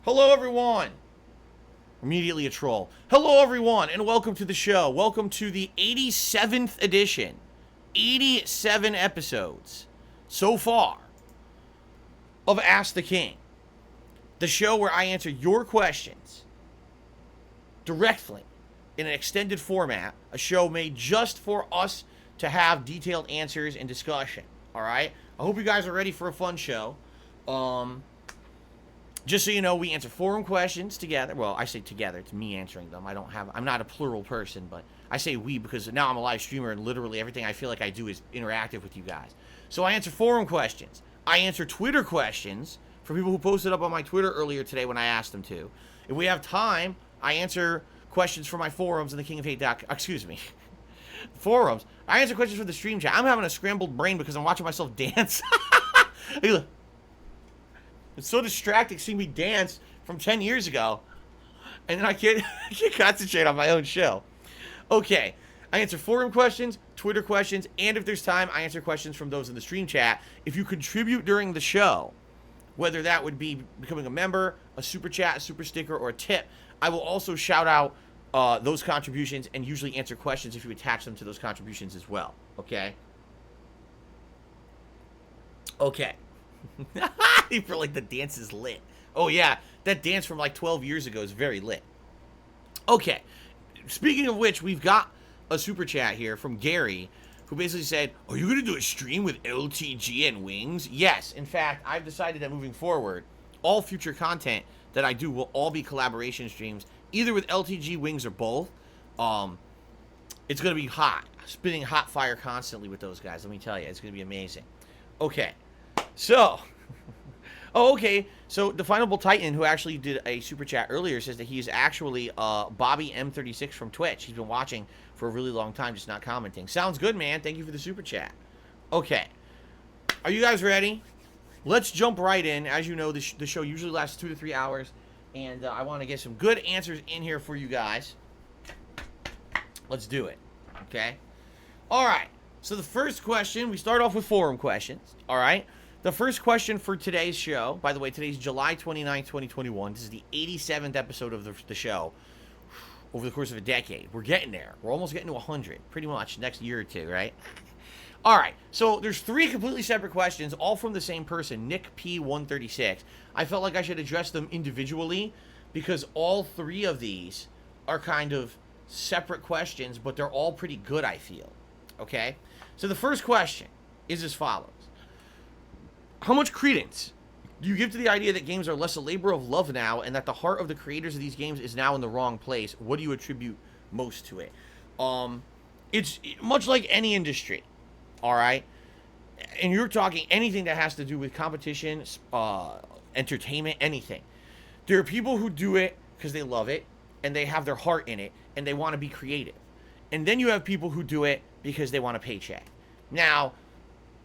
Hello, everyone. Immediately a troll. Hello, everyone, and welcome to the show. Welcome to the 87th edition. 87 episodes so far of Ask the King, the show where I answer your questions directly in an extended format, a show made just for us to have detailed answers and discussion. All right? I hope you guys are ready for a fun show. Just so you know, we answer forum questions together. Well, I say together. It's me answering them. I'm not a plural person, but I say we because now I'm a live streamer and literally everything I feel like I do is interactive with you guys. So I answer forum questions. I answer Twitter questions for people who posted up on my Twitter earlier today when I asked them to. If we have time, I answer questions for my forums in the King of Hate. Excuse me. Forums. I answer questions for the stream chat. I'm having a scrambled brain because I'm watching myself dance. It's so distracting seeing me dance from 10 years ago. And then I can't concentrate on my own show. Okay. I answer forum questions, Twitter questions, and if there's time, I answer questions from those in the stream chat. If you contribute during the show, whether that would be becoming a member, a super chat, a super sticker, or a tip, I will also shout out those contributions and usually answer questions if you attach them to those contributions as well. Okay? Okay. You feel like the dance is lit. Oh, yeah. That dance from like 12 years ago is very lit. Okay. Speaking of which, we've got a super chat here from Gary, who basically said, are you going to do a stream with LTG and Wings? Yes. In fact, I've decided that moving forward, all future content that I do will all be collaboration streams, either with LTG, Wings, or both. It's going to be hot. Spitting hot fire constantly with those guys. Let me tell you, it's going to be amazing. Okay. So, okay. So, Definable Titan, who actually did a super chat earlier, says that he's actually Bobby M36 from Twitch. He's been watching for a really long time, just not commenting. Sounds good, man. Thank you for the super chat. Okay. Are you guys ready? Let's jump right in. As you know, the show usually lasts 2 to 3 hours, and I want to get some good answers in here for you guys. Let's do it. Okay? All right. So, the first question, we start off with forum questions. All right? The first question for today's show, by the way, today's July 29th, 2021. This is the 87th episode of the show over the course of a decade. We're getting there. We're almost getting to 100, pretty much, next year or two, right? All right, so there's 3 completely separate questions, all from the same person, Nick P136. I felt like I should address them individually because all 3 of these are kind of separate questions, but they're all pretty good, I feel. Okay? So the first question is as follows. How much credence do you give to the idea that games are less a labor of love now and that the heart of the creators of these games is now in the wrong place? What do you attribute most to it? It's much like any industry, all right? And you're talking anything that has to do with competition, entertainment, anything. There are people who do it because they love it and they have their heart in it and they want to be creative. And then you have people who do it because they want a paycheck. Now,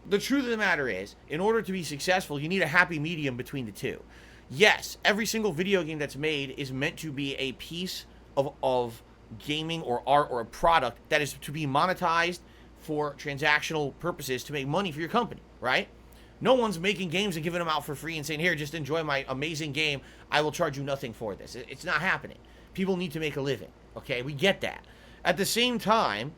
the truth of the matter is, in order to be successful, you need a happy medium between the two. Yes, every single video game that's made is meant to be a piece of gaming or art or a product that is to be monetized for transactional purposes to make money for your company, right? No one's making games and giving them out for free and saying, here, just enjoy my amazing game. I will charge you nothing for this. It's not happening. People need to make a living, okay? We get that. At the same time,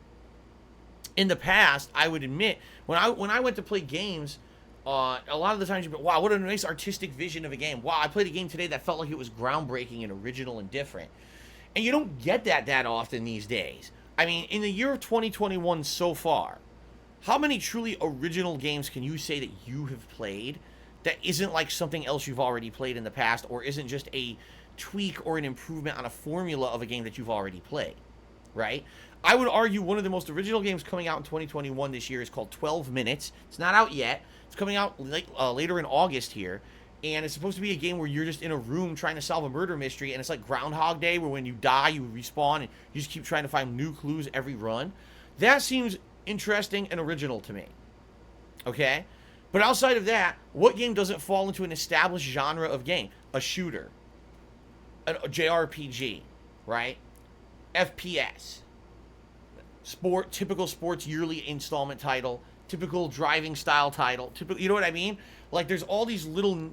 in the past, I would admit, when I went to play games, a lot of the times you'd be, wow, what a nice artistic vision of a game. Wow, I played a game today that felt like it was groundbreaking and original and different. And you don't get that often these days. I mean, in the year of 2021 so far, how many truly original games can you say that you have played that isn't like something else you've already played in the past or isn't just a tweak or an improvement on a formula of a game that you've already played, right? I would argue one of the most original games coming out in 2021 this year is called 12 Minutes. It's not out yet. It's coming out later in August here. And it's supposed to be a game where you're just in a room trying to solve a murder mystery. And it's like Groundhog Day, where when you die, you respawn. And you just keep trying to find new clues every run. That seems interesting and original to me. Okay? But outside of that, what game doesn't fall into an established genre of game? A shooter. A JRPG. Right? FPS. Typical sports yearly installment title, typical driving style title, you know what I mean? Like, there's all these little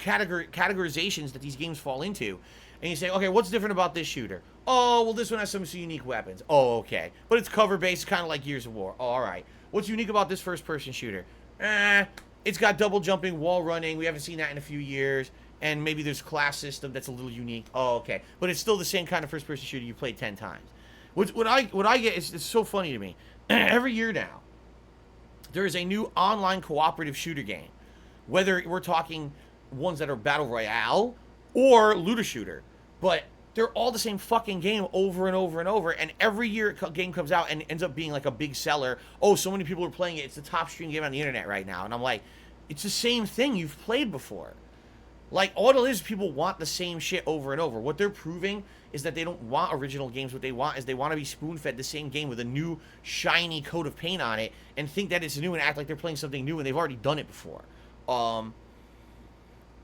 categorizations that these games fall into. And you say, okay, what's different about this shooter? Oh, well, this one has some unique weapons. Oh, okay. But it's cover-based, kind of like Gears of War. Oh, all right. What's unique about this first-person shooter? It's got double jumping, wall running. We haven't seen that in a few years. And maybe there's class system that's a little unique. Oh, okay. But it's still the same kind of first-person shooter you played 10 times. What I get is, it's so funny to me. Every year now, there is a new online cooperative shooter game. Whether we're talking ones that are Battle Royale or looter shooter. But they're all the same fucking game over and over and over. And every year a game comes out and it ends up being like a big seller. Oh, so many people are playing it. It's the top stream game on the internet right now. And I'm like, it's the same thing you've played before. Like, all it is people want the same shit over and over. What they're proving is that they don't want original games. What they want is they want to be spoon-fed the same game with a new, shiny coat of paint on it and think that it's new and act like they're playing something new when they've already done it before.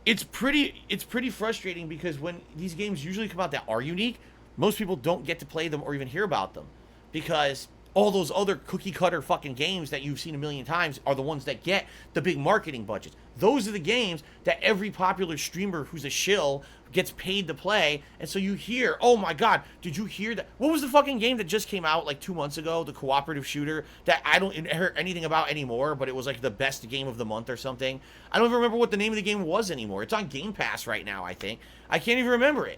It's pretty frustrating because when these games usually come out that are unique, most people don't get to play them or even hear about them because all those other cookie cutter fucking games that you've seen a million times are the ones that get the big marketing budgets. Those are the games that every popular streamer who's a shill gets paid to play. And so you hear, oh my God, did you hear that? What was the fucking game that just came out like 2 months ago? The cooperative shooter that I don't hear anything about anymore, but it was like the best game of the month or something. I don't even remember what the name of the game was anymore. It's on Game Pass right now, I think. I can't even remember it.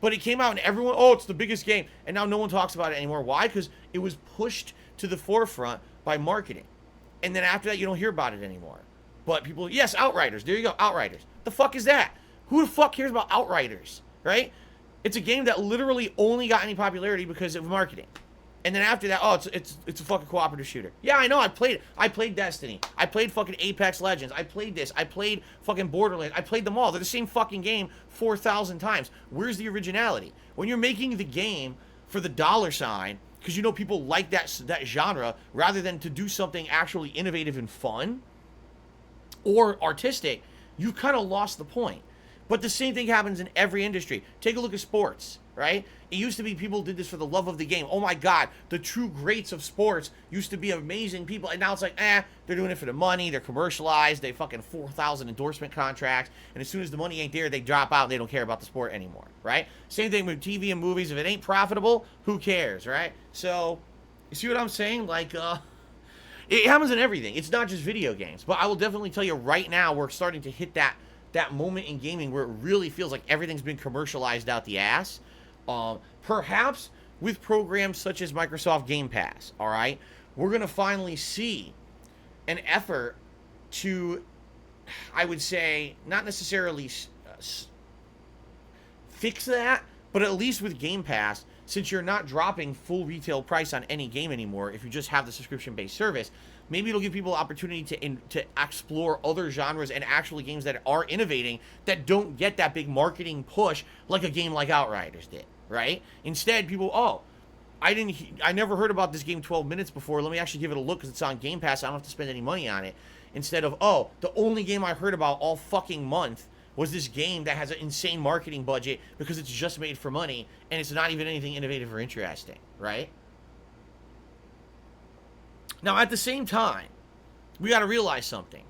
But it came out and everyone, oh, it's the biggest game. And now no one talks about it anymore. Why? Because it was pushed to the forefront by marketing. And then after that, you don't hear about it anymore. But people, yes, Outriders. There you go, Outriders. The fuck is that? Who the fuck cares about Outriders, right? It's a game that literally only got any popularity because of marketing. And then after that, oh, it's a fucking cooperative shooter. Yeah, I know, I played it. I played Destiny. I played fucking Apex Legends. I played this. I played fucking Borderlands. I played them all. They're the same fucking game 4,000 times. Where's the originality? When you're making the game for the dollar sign, because you know people like that genre, rather than to do something actually innovative and fun or artistic, you've kind of lost the point. But the same thing happens in every industry. Take a look at sports, right? It used to be people did this for the love of the game. Oh my God, the true greats of sports used to be amazing people. And now it's like, they're doing it for the money. They're commercialized. They fucking 4,000 endorsement contracts. And as soon as the money ain't there, they drop out. They don't care about the sport anymore, right? Same thing with TV and movies. If it ain't profitable, who cares, right? So, you see what I'm saying? Like, it happens in everything. It's not just video games. But I will definitely tell you right now, we're starting to hit that moment in gaming where it really feels like everything's been commercialized out the ass. Perhaps with programs such as Microsoft Game Pass, all right, we're going to finally see an effort to, I would say, not necessarily fix that, but at least with Game Pass, since you're not dropping full retail price on any game anymore, if you just have the subscription-based service, maybe it'll give people opportunity to explore other genres and actually games that are innovating that don't get that big marketing push like a game like Outriders did, right? Instead, people, I never heard about this game 12 minutes before. Let me actually give it a look because it's on Game Pass. I don't have to spend any money on it. Instead of, the only game I heard about all fucking month was this game that has an insane marketing budget because it's just made for money and it's not even anything innovative or interesting, right? Now, at the same time, we got to realize something,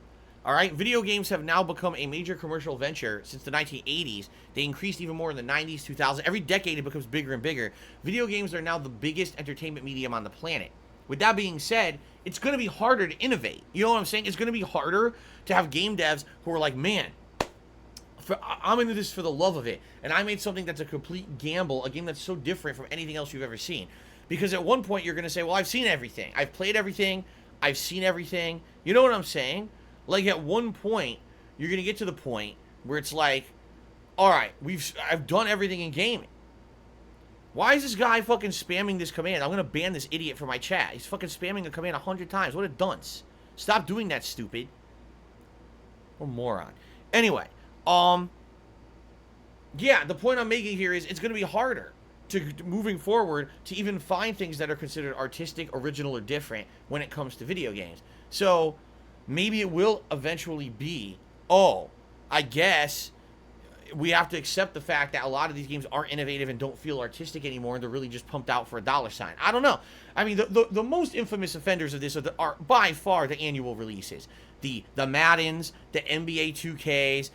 all right? Video games have now become a major commercial venture since the 1980s. They increased even more in the 90s, 2000s. Every decade, it becomes bigger and bigger. Video games are now the biggest entertainment medium on the planet. With that being said, it's going to be harder to innovate. You know what I'm saying? It's going to be harder to have game devs who are like, man, I'm into this for the love of it, and I made something that's a complete gamble, a game that's so different from anything else you've ever seen. Because at one point, you're going to say, well, I've seen everything. I've played everything. I've seen everything. You know what I'm saying? Like, at one point, you're going to get to the point where it's like, all right, I've done everything in gaming. Why is this guy fucking spamming this command? I'm going to ban this idiot from my chat. He's fucking spamming a command 100 times. What a dunce. Stop doing that, stupid. What a moron. Anyway, yeah, the point I'm making here is it's going to be harder moving forward to even find things that are considered artistic, original, or different when it comes to video games. So maybe it will eventually be, I guess we have to accept the fact that a lot of these games aren't innovative and don't feel artistic anymore, and they're really just pumped out for a dollar sign. I don't know. I mean, the most infamous offenders of this are by far the annual releases. The Maddens, the NBA 2Ks,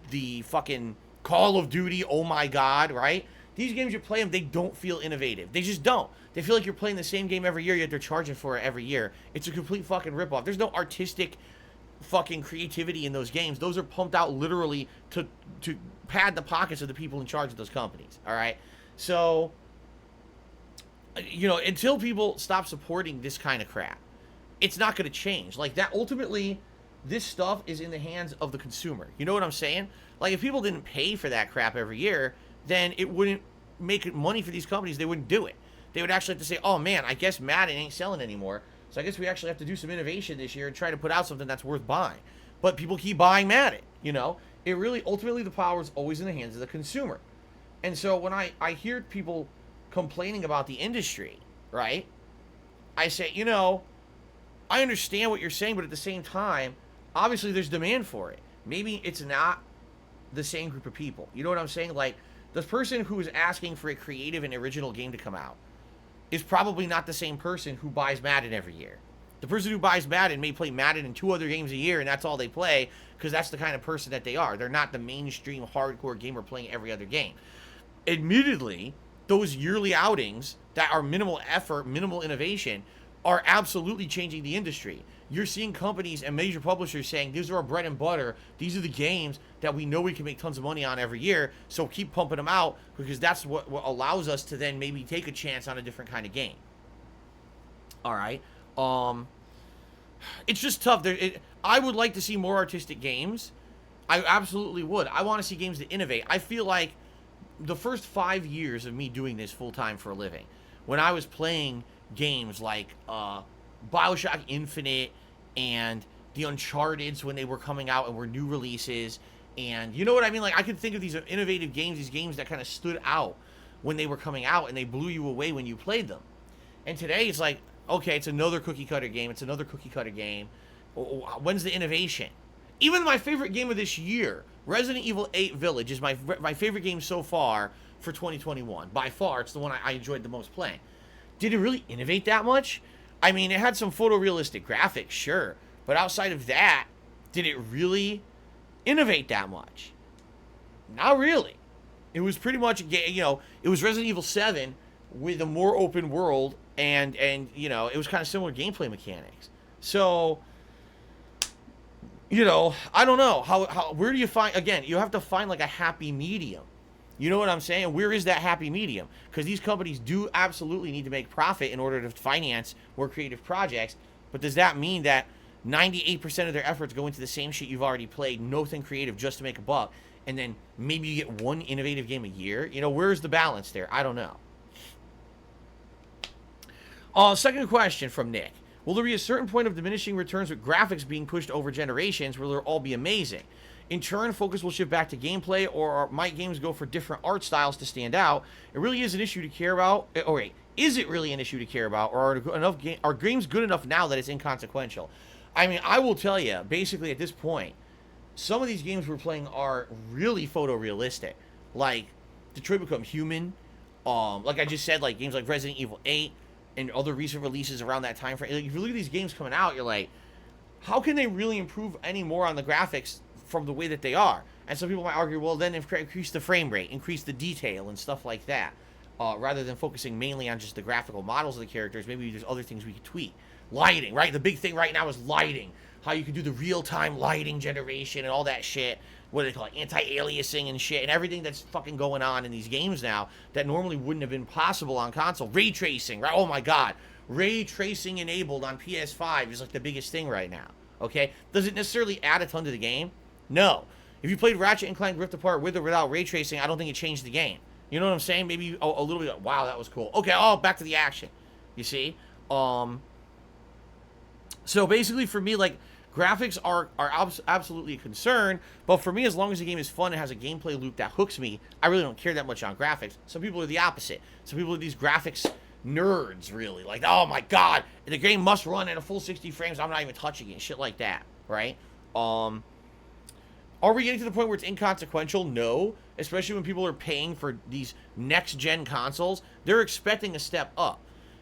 the fucking Call of Duty, oh my god, right? These games, you play them, they don't feel innovative. They just don't. They feel like you're playing the same game every year, yet they're charging for it every year. It's a complete fucking ripoff. There's no artistic fucking creativity in those games. Those are pumped out literally to pad the pockets of the people in charge of those companies, all right? So, you know, until people stop supporting this kind of crap, it's not going to change. Like, that, ultimately, this stuff is in the hands of the consumer. You know what I'm saying? Like, if people didn't pay for that crap every year, then it wouldn't make money for these companies. They wouldn't do it. They would actually have to say, oh man, I guess Madden ain't selling anymore, so I guess we actually have to do some innovation this year and try to put out something that's worth buying. But people keep buying Madden, you know? It really, ultimately, the power is always in the hands of the consumer. And so when I hear people complaining about the industry, right, I say, you know, I understand what you're saying, but at the same time, obviously there's demand for it. Maybe it's not the same group of people. You know what I'm saying? Like, the person who is asking for a creative and original game to come out is probably not the same person who buys Madden every year. The person who buys Madden may play Madden and 2 other games a year, and that's all they play, because that's the kind of person that they are. They're not the mainstream hardcore gamer playing every other game. Admittedly, those yearly outings that are minimal effort, minimal innovation, are absolutely changing the industry. You're seeing companies and major publishers saying, these are our bread and butter. These are the games that we know we can make tons of money on every year, so keep pumping them out, because that's what allows us to then maybe take a chance on a different kind of game. All right. It's just tough. I would like to see more artistic games. I absolutely would. I want to see games that innovate. I feel like the first 5 years of me doing this full-time for a living, when I was playing games like Bioshock Infinite and the Uncharted's when they were coming out and were new releases, and you know what I mean? Like, I could think of these innovative games, these games that kind of stood out when they were coming out, and they blew you away when you played them. And today, it's like, okay, it's another cookie-cutter game. It's another cookie-cutter game. When's the innovation? Even my favorite game of this year, Resident Evil 8 Village, is my favorite game so far for 2021. By far, it's the one I enjoyed the most playing. Did it really innovate that much? I mean, it had some photorealistic graphics, sure. But outside of that, did it really innovate that much? Not really. It was pretty much, you know, it was Resident Evil 7 with a more open world, and you know, it was kind of similar gameplay mechanics. So, you know, I don't know. Where do you find, again, you have to find like a happy medium. You know what I'm saying? Where is that happy medium? Because these companies do absolutely need to make profit in order to finance more creative projects. But does that mean that 98% of their efforts go into the same shit you've already played, nothing creative, just to make a buck, and then maybe you get one innovative game a year? You know, where's the balance there? I don't know. Second question from Nick. Will there be a certain point of diminishing returns with graphics being pushed over generations? Will they'll all be amazing? In turn, focus will shift back to gameplay, or might games go for different art styles to stand out? It really is an issue to care about. Oh, wait. Is it really an issue to care about, or are games good enough now that it's inconsequential? I mean, I will tell you, basically at this point, some of these games we're playing are really photorealistic. Like, Detroit Become Human. Like I just said, like games like Resident Evil 8 and other recent releases around that time frame. Like, if you look at these games coming out, you're like, how can they really improve any more on the graphics from the way that they are? And some people might argue, well, then increase the frame rate, increase the detail and stuff like that, rather than focusing mainly on just the graphical models of the characters. Maybe there's other things we could tweak. Lighting, right? The big thing right now is lighting. How you can do the real-time lighting generation and all that shit. What do they call it? Anti-aliasing and shit, and everything that's fucking going on in these games now that normally wouldn't have been possible on console. Ray tracing, right? Oh my god. Ray tracing enabled on PS5 is like the biggest thing right now. Okay? Does it necessarily add a ton to the game? No. If you played Ratchet & Clank Rift Apart with or without ray tracing, I don't think it changed the game. You know what I'm saying? Maybe a little bit. Wow, that was cool. Okay, back to the action. You see? So basically for me, like, graphics are absolutely a concern, but for me, as long as the game is fun and has a gameplay loop that hooks me, I really don't care that much on graphics. Some people are the opposite. Some people are these graphics nerds, really. Like, oh my god, the game must run at a full 60 frames, I'm not even touching it, shit like that, right? Are we getting to the point where it's inconsequential? No. especially when people are paying for these next-gen consoles, they're expecting a step up.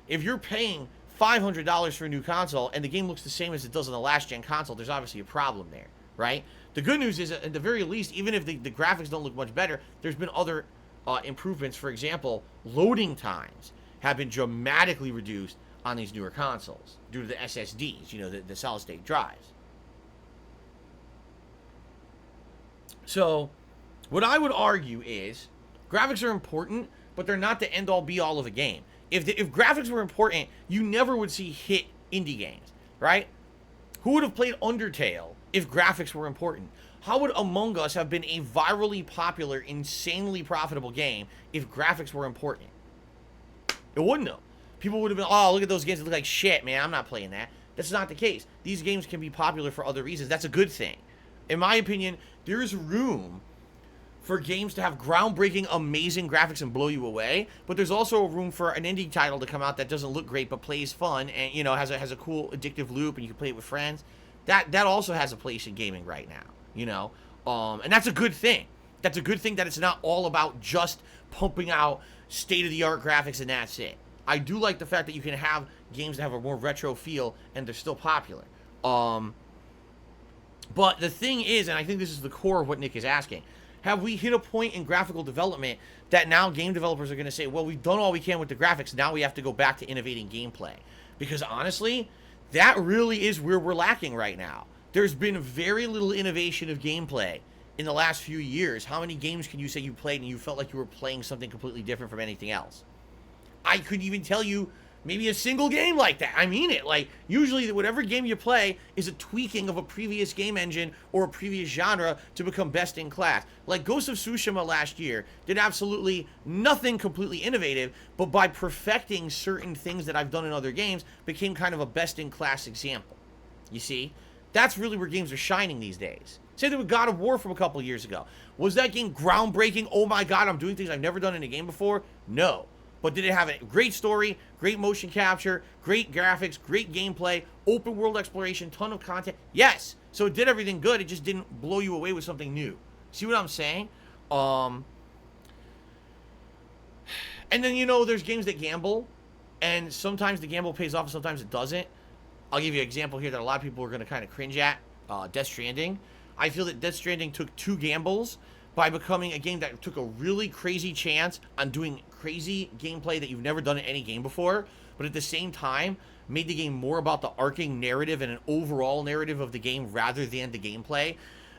If you're paying $500 for a new console and the game looks the same as it does on the last-gen console, there's obviously a problem there, right? The good news is, at the very least, even if the graphics don't look much better, there's been other improvements. For example, loading times have been dramatically reduced on these newer consoles due to the SSDs, the solid-state drives. So, what I would argue is, graphics are important, but they're not the end-all be-all of a game. If graphics were important, you never would see hit indie games, right? Who would have played Undertale if graphics were important? How would Among Us have been a virally popular, insanely profitable game if graphics were important? It wouldn't have. People would have been, oh, look at those games that look like shit, man, I'm not playing that. That's not the case. These games can be popular for other reasons. That's a good thing. In my opinion, there's room for games to have groundbreaking, amazing graphics and blow you away, but there's also room for an indie title to come out that doesn't look great but plays fun and has a cool addictive loop and you can play it with friends. That also has a place in gaming right now, and that's a good thing. That's a good thing that it's not all about just pumping out state-of-the-art graphics and that's it. I do like the fact that you can have games that have a more retro feel and they're still popular. But the thing is, and I think this is the core of what Nick is asking, have we hit a point in graphical development that now game developers are going to say, well, we've done all we can with the graphics, now we have to go back to innovating gameplay? Because honestly, that really is where we're lacking right now. There's been very little innovation of gameplay in the last few years. How many games can you say you played and you felt like you were playing something completely different from anything else? I couldn't even tell you maybe a single game like that. I mean it. Like, usually whatever game you play is a tweaking of a previous game engine or a previous genre to become best in class. Like Ghost of Tsushima last year did absolutely nothing completely innovative, but by perfecting certain things that I've done in other games, became kind of a best in class example. You see? That's really where games are shining these days. Same thing with God of War from a couple years ago. Was that game groundbreaking? Oh my god, I'm doing things I've never done in a game before? No. But did it have a great story, great motion capture, great graphics, great gameplay, open world exploration, ton of content? Yes. So it did everything good. It just didn't blow you away with something new. See what I'm saying? And then, there's games that gamble, and sometimes the gamble pays off and sometimes it doesn't. I'll give you an example here that a lot of people are going to kind of cringe at. Death Stranding. I feel that Death Stranding took two gambles by becoming a game that took a really crazy chance on doing crazy gameplay that you've never done in any game before, but at the same time made the game more about the arcing narrative and an overall narrative of the game rather than the gameplay.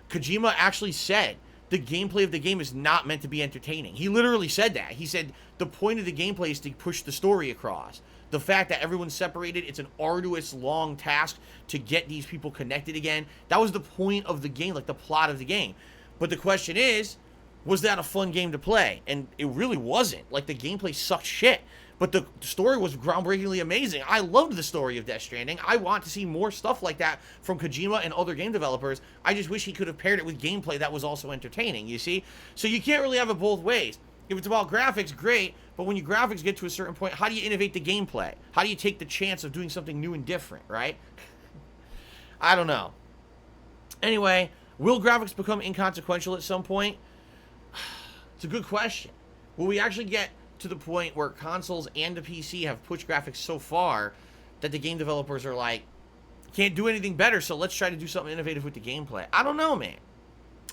Kojima actually said the gameplay of the game is not meant to be entertaining. He literally said that. He said the point of the gameplay is to push the story across. The fact that everyone's separated, it's an arduous, long task to get these people connected again. That was the point of the game, like the plot of the game. But the question is, was that a fun game to play? And it really wasn't. Like, the gameplay sucked shit. But the story was groundbreakingly amazing. I loved the story of Death Stranding. I want to see more stuff like that from Kojima and other game developers. I just wish he could have paired it with gameplay that was also entertaining, you see? So you can't really have it both ways. If it's about graphics, great. But when your graphics get to a certain point, how do you innovate the gameplay? How do you take the chance of doing something new and different, right? I don't know. Anyway, will graphics become inconsequential at some point? It's a good question. Will we actually get to the point where consoles and the PC have pushed graphics so far that the game developers are like, can't do anything better, so let's try to do something innovative with the gameplay? I don't know, man.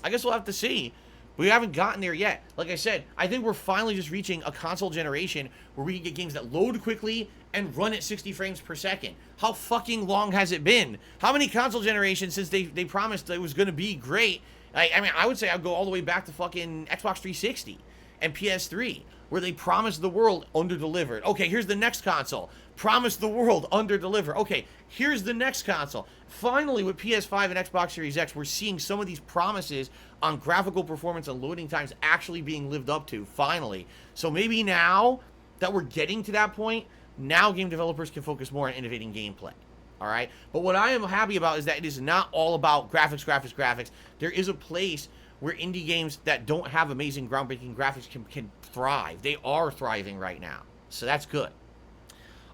I guess we'll have to see. We haven't gotten there yet. Like I said, I think we're finally just reaching a console generation where we can get games that load quickly and run at 60 frames per second. How fucking long has it been? How many console generations since they promised it was going to be great? I mean, I would say I'd go all the way back to fucking Xbox 360 and PS3, where they promised the world, under-delivered. Okay, here's the next console. Promised the world, under-delivered. Okay, here's the next console. Finally, with PS5 and Xbox Series X, we're seeing some of these promises on graphical performance and loading times actually being lived up to, finally. So maybe now that we're getting to that point, now game developers can focus more on innovating gameplay. All right? But what I am happy about is that it is not all about graphics, graphics, graphics. There is a place where indie games that don't have amazing, groundbreaking graphics can thrive. They are thriving right now. So that's good.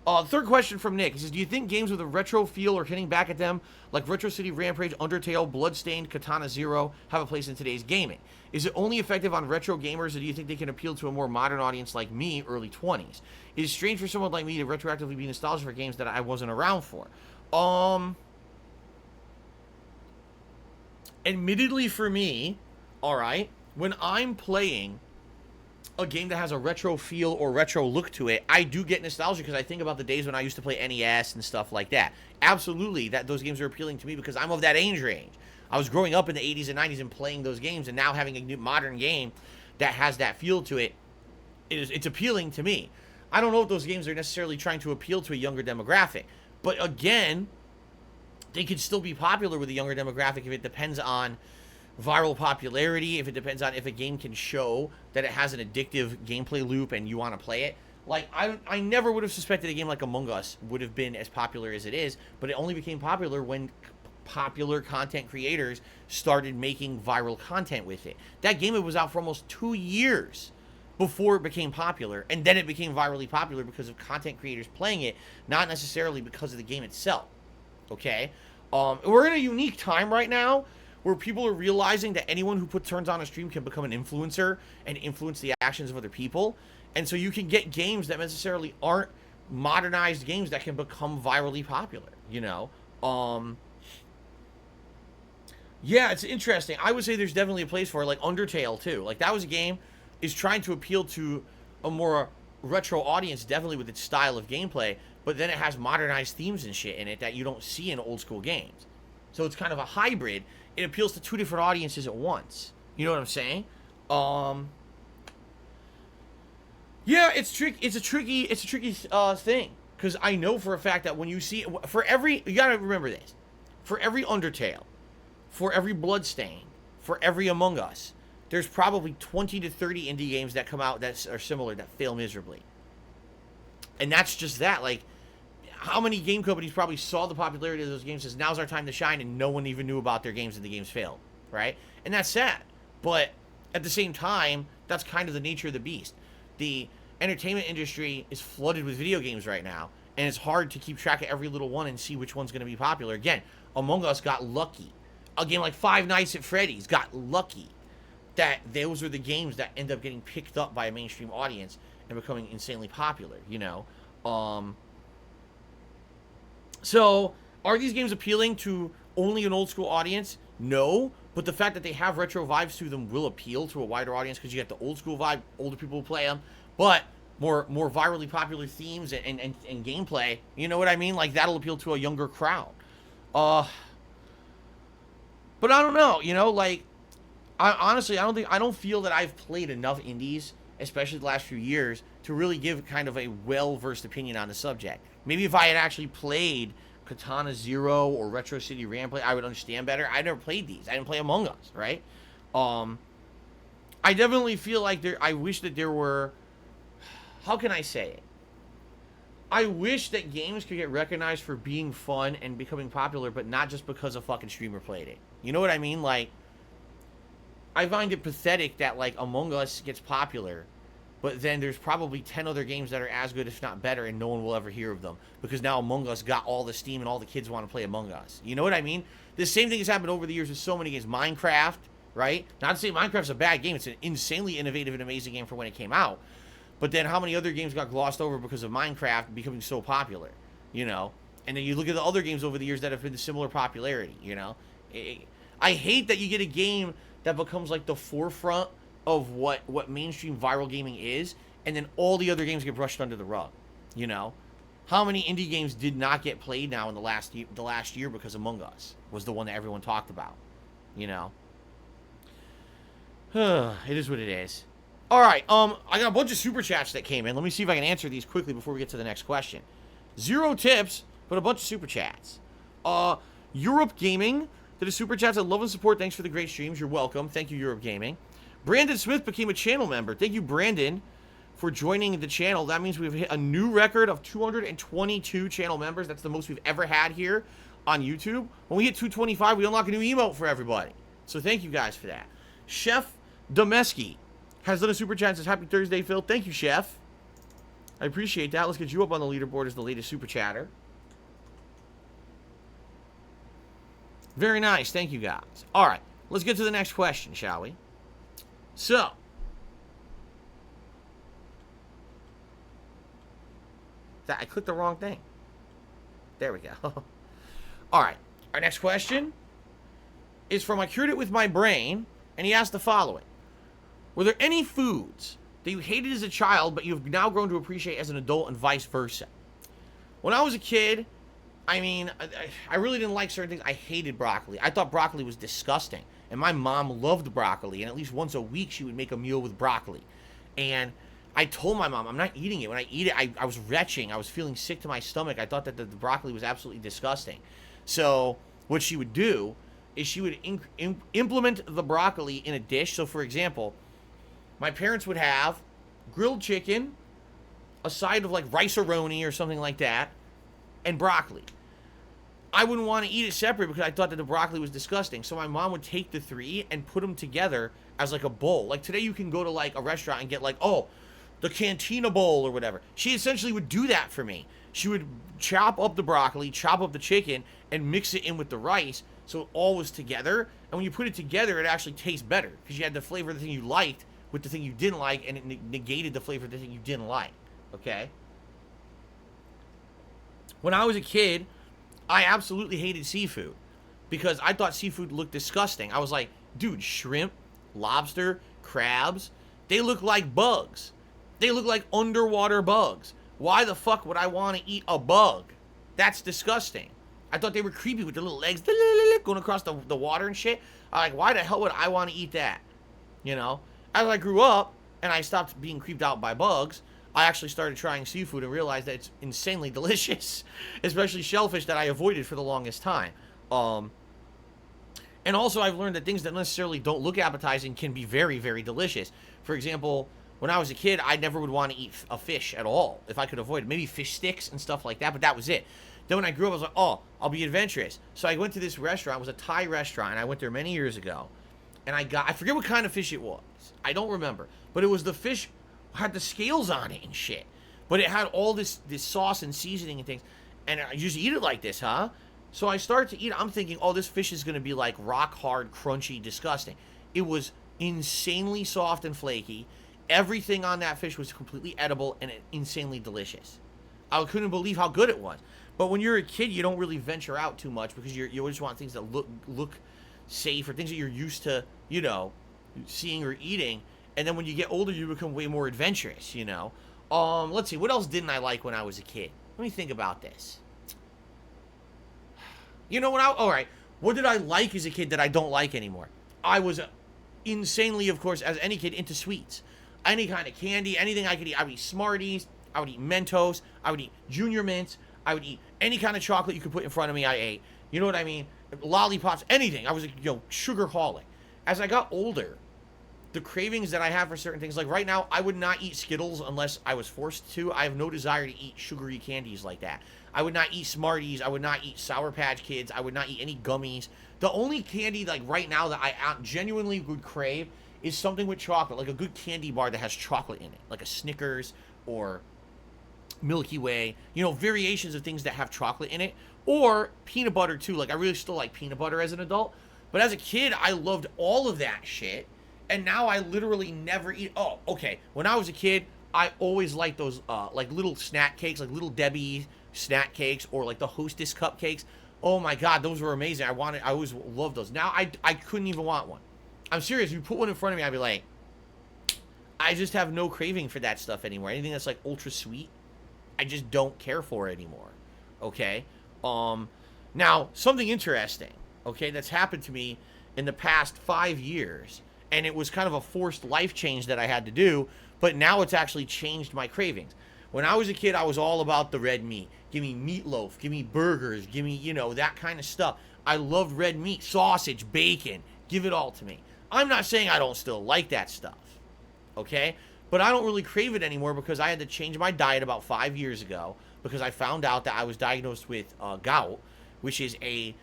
Third question from Nick. He says, do you think games with a retro feel or hitting back at them, like Retro City Rampage, Undertale, Bloodstained, Katana Zero, have a place in today's gaming? Is it only effective on retro gamers, or do you think they can appeal to a more modern audience like me, early 20s? It is strange for someone like me to retroactively be nostalgic for games that I wasn't around for. Admittedly for me, alright, when I'm playing a game that has a retro feel or retro look to it, I do get nostalgia because I think about the days when I used to play NES and stuff like that. Absolutely, those games are appealing to me because I'm of that age range. I was growing up in the 80s and 90s and playing those games, and now having a new modern game that has that feel to it, it's appealing to me. I don't know if those games are necessarily trying to appeal to a younger demographic, but again, they could still be popular with a younger demographic if it depends on viral popularity, if it depends on if a game can show that it has an addictive gameplay loop and you want to play it. Like, I never would have suspected a game like Among Us would have been as popular as it is, but it only became popular when popular content creators started making viral content with it. That game, it was out for almost 2 years before it became popular, and then it became virally popular because of content creators playing it, not necessarily because of the game itself. Okay? We're in a unique time right now where people are realizing that anyone who turns on a stream can become an influencer and influence the actions of other people. And so you can get games that necessarily aren't modernized games that can become virally popular, you know? Yeah, it's interesting. I would say there's definitely a place for it, like Undertale, too. Like, that was a game is trying to appeal to a more retro audience, definitely with its style of gameplay, but then it has modernized themes and shit in it that you don't see in old school games. So it's kind of a hybrid. It appeals to two different audiences at once. You know what I'm saying? Yeah, it's a tricky thing, because I know for a fact that when you see, you gotta remember this, for every Undertale, for every Bloodstained, for every Among Us, there's probably 20 to 30 indie games that come out that are similar that fail miserably. And that's just that. Like, how many game companies probably saw the popularity of those games and says, now's our time to shine, and no one even knew about their games and the games failed, right? And that's sad. But at the same time, that's kind of the nature of the beast. The entertainment industry is flooded with video games right now, and it's hard to keep track of every little one and see which one's going to be popular. Again, Among Us got lucky. A game like Five Nights at Freddy's got lucky that those are the games that end up getting picked up by a mainstream audience and becoming insanely popular, you know? So, are these games appealing to only an old school audience? No, but the fact that they have retro vibes to them will appeal to a wider audience because you get the old school vibe, older people will play them, but more virally popular themes and gameplay, you know what I mean? Like, that'll appeal to a younger crowd. But I don't know, you know, like, honestly, I don't feel that I've played enough indies, especially the last few years, to really give kind of a well-versed opinion on the subject. Maybe if I had actually played Katana Zero or Retro City Rampage, I would understand better. I never played these. I didn't play Among Us, right? I definitely feel like I wish that there were, how can I say it? I wish that games could get recognized for being fun and becoming popular, but not just because a fucking streamer played it. You know what I mean? Like, I find it pathetic that, like, Among Us gets popular, but then there's probably 10 other games that are as good, if not better, and no one will ever hear of them. Because now Among Us got all the steam and all the kids want to play Among Us. You know what I mean? The same thing has happened over the years with so many games. Minecraft, right? Not to say Minecraft's a bad game. It's an insanely innovative and amazing game for when it came out. But then how many other games got glossed over because of Minecraft becoming so popular? You know? And then you look at the other games over the years that have been similar popularity, you know? I hate that you get a game that becomes like the forefront of what mainstream viral gaming is, and then all the other games get brushed under the rug, you know? How many indie games did not get played now in the last year because Among Us was the one that everyone talked about, you know? It is what it is. All right, I got a bunch of super chats that came in. Let me see if I can answer these quickly before we get to the next question. 0 tips, but a bunch of super chats. Europe Gaming did a super chat. I love and support. Thanks for the great streams. You're welcome. Thank you, Europe Gaming. Brandon Smith became a channel member. Thank you, Brandon, for joining the channel. That means we've hit a new record of 222 channel members. That's the most we've ever had here on YouTube. When we hit 225, we unlock a new emote for everybody. So thank you guys for that. Chef Domeski has done a super chat and says, Happy Thursday, Phil. Thank you, Chef. I appreciate that. Let's get you up on the leaderboard as the latest super chatter. Very nice. Thank you, guys. All right. Let's get to the next question, shall we? So, I clicked the wrong thing. There we go. All right. Our next question is from I Cured It With My Brain, and he asked the following. Were there any foods that you hated as a child, but you've now grown to appreciate as an adult, and vice versa? When I was a kid, I mean, I really didn't like certain things. I hated broccoli. I thought broccoli was disgusting. And my mom loved broccoli, and at least once a week she would make a meal with broccoli. And I told my mom, I'm not eating it. When I eat it, I was retching. I was feeling sick to my stomach. I thought that the broccoli was absolutely disgusting. So what she would do is she would implement the broccoli in a dish. So, for example, my parents would have grilled chicken, a side of like rice-a-roni or something like that, and broccoli. I wouldn't want to eat it separate because I thought that the broccoli was disgusting. So my mom would take the three and put them together as like a bowl. Like today you can go to like a restaurant and get like, oh, the Cantina bowl or whatever. She essentially would do that for me. She would chop up the broccoli, chop up the chicken, and mix it in with the rice so it all was together. And when you put it together, it actually tastes better because you had the flavor of the thing you liked with the thing you didn't like, and it negated the flavor of the thing you didn't like. Okay? When I was a kid, I absolutely hated seafood because I thought seafood looked disgusting. I was like, dude, shrimp, lobster, crabs, they look like bugs. They look like underwater bugs. Why the fuck would I want to eat a bug? That's disgusting. I thought they were creepy with their little legs going across the water and shit. I'm like, why the hell would I want to eat that? You know? As I grew up and I stopped being creeped out by bugs, I actually started trying seafood and realized that it's insanely delicious, especially shellfish that I avoided for the longest time. And also I've learned that things that necessarily don't look appetizing can be very, very delicious. For example, when I was a kid, I never would want to eat a fish at all if I could avoid it. Maybe fish sticks and stuff like that, but that was it. Then when I grew up, I was like, oh, I'll be adventurous. So I went to this restaurant. It was a Thai restaurant, and I went there many years ago. And I forget what kind of fish it was. I don't remember. But it was the fish had the scales on it and shit. But it had all this sauce and seasoning and things. And I just eat it like this, huh? So I start to eat it. I'm thinking, oh, this fish is going to be like rock hard, crunchy, disgusting. It was insanely soft and flaky. Everything on that fish was completely edible and insanely delicious. I couldn't believe how good it was. But when you're a kid, you don't really venture out too much because you always want things that look safe or things that you're used to, you know, seeing or eating. And then when you get older, you become way more adventurous, you know. Let's see. What else didn't I like when I was a kid? Let me think about this. You know, all right. What did I like as a kid that I don't like anymore? I was insanely, of course, as any kid, into sweets. Any kind of candy, anything I could eat. I would eat Smarties. I would eat Mentos. I would eat Junior Mints. I would eat any kind of chocolate you could put in front of me, I ate. You know what I mean? Lollipops, anything. I was, sugarholic. As I got older, the cravings that I have for certain things, like right now, I would not eat Skittles unless I was forced to. I have no desire to eat sugary candies like that. I would not eat Smarties. I would not eat Sour Patch Kids. I would not eat any gummies. The only candy, like right now, that I genuinely would crave is something with chocolate, like a good candy bar that has chocolate in it, like a Snickers or Milky Way, variations of things that have chocolate in it, or peanut butter too. Like I really still like peanut butter as an adult, but as a kid, I loved all of that shit, and now I literally never eat. Oh, okay. When I was a kid, I always liked those like little snack cakes, like Little Debbie snack cakes, or like the Hostess cupcakes. Oh my God, those were amazing. I always loved those. Now I couldn't even want one. I'm serious. If you put one in front of me, I'd be like, I just have no craving for that stuff anymore. Anything that's like ultra sweet, I just don't care for anymore. Okay? Now, something interesting, okay, that's happened to me in the past 5 years, and it was kind of a forced life change that I had to do, but now it's actually changed my cravings. When I was a kid, I was all about the red meat. Give me meatloaf, give me burgers, give me, that kind of stuff. I loved red meat, sausage, bacon, give it all to me. I'm not saying I don't still like that stuff, okay? But I don't really crave it anymore because I had to change my diet about 5 years ago because I found out that I was diagnosed with gout, which is a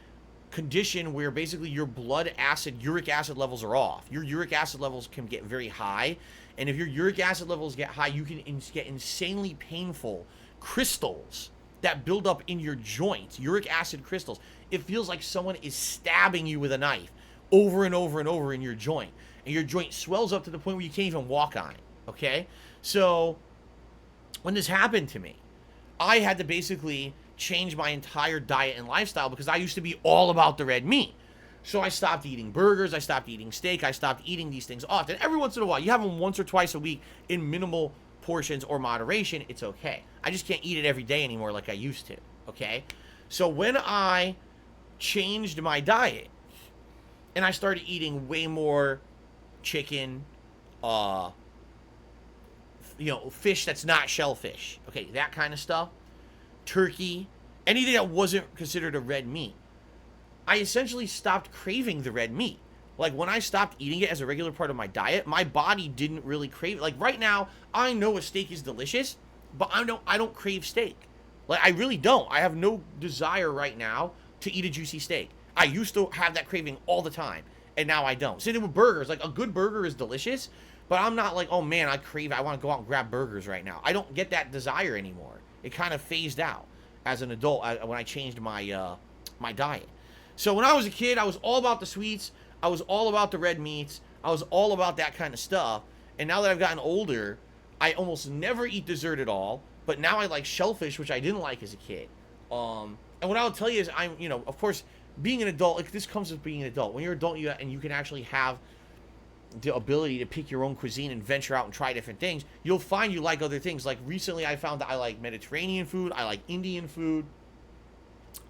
condition where basically your blood acid, uric acid levels are off. Your uric acid levels can get very high, and if your uric acid levels get high, you can get insanely painful crystals that build up in your joints, uric acid crystals. It feels like someone is stabbing you with a knife over and over and over in your joint, and your joint swells up to the point where you can't even walk on it, okay? So when this happened to me, I had to basically change my entire diet and lifestyle because I used to be all about the red meat. So I stopped eating burgers, I stopped eating steak, I stopped eating these things often. Every once in a while, you have them once or twice a week in minimal portions or moderation, it's okay. I just can't eat it every day anymore like I used to, okay? So when I changed my diet and I started eating way more chicken, fish that's not shellfish, okay, that kind of stuff, turkey, anything that wasn't considered a red meat, I essentially stopped craving the red meat. Like, when I stopped eating it as a regular part of my diet, my body didn't really crave it. Like, right now, I know a steak is delicious, but I don't crave steak. Like, I really don't. I have no desire right now to eat a juicy steak. I used to have that craving all the time, and now I don't. Same thing with burgers. Like, a good burger is delicious, but I'm not like, oh man, I want to go out and grab burgers right now. I don't get that desire anymore. It kind of phased out as an adult when I changed my my diet. So when I was a kid, I was all about the sweets. I was all about the red meats. I was all about that kind of stuff. And now that I've gotten older, I almost never eat dessert at all. But now I like shellfish, which I didn't like as a kid. And what I'll tell you is, of course, being an adult, like, this comes with being an adult. When you're an adult, you can actually have the ability to pick your own cuisine and venture out and try different things. You'll find you like other things. Like, recently I found that I like Mediterranean food. I like Indian food.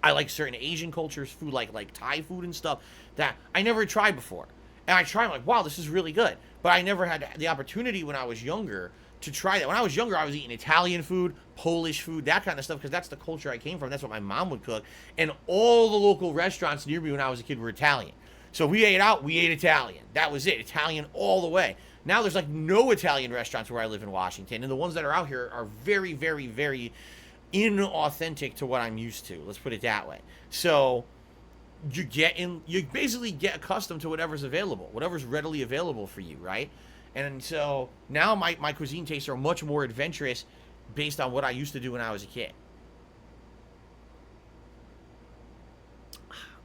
I like certain Asian cultures food, like Thai food and stuff that I never tried before. And I try, I'm like, wow, this is really good. But I never had the opportunity when I was younger to try that. When I was younger, I was eating Italian food, Polish food, that kind of stuff, because that's the culture I came from. That's what my mom would cook. And all the local restaurants near me when I was a kid were Italian. So we ate out, we ate Italian. That was it, Italian all the way. Now there's like no Italian restaurants where I live in Washington, and the ones that are out here are very, very, very inauthentic to what I'm used to. Let's put it that way. So you basically get accustomed to whatever's available, whatever's readily available for you, right? And so now my cuisine tastes are much more adventurous based on what I used to do when I was a kid.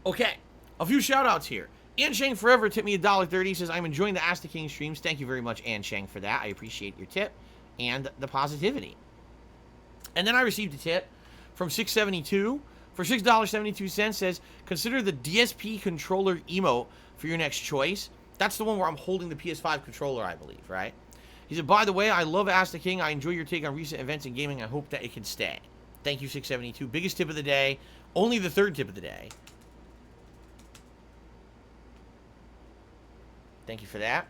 Okay, a few shout outs here. Ann Shang Forever tipped me $1.30, says, I'm enjoying the Ask the King streams. Thank you very much, Ann Shang, for that. I appreciate your tip and the positivity. And then I received a tip from 672 for $6.72, says, consider the DSP controller emote for your next choice. That's the one where I'm holding the PS5 controller, I believe, right? He said, by the way, I love Ask the King. I enjoy your take on recent events in gaming. I hope that it can stay. Thank you, 672. Biggest tip of the day. Only the third tip of the day. Thank you for that.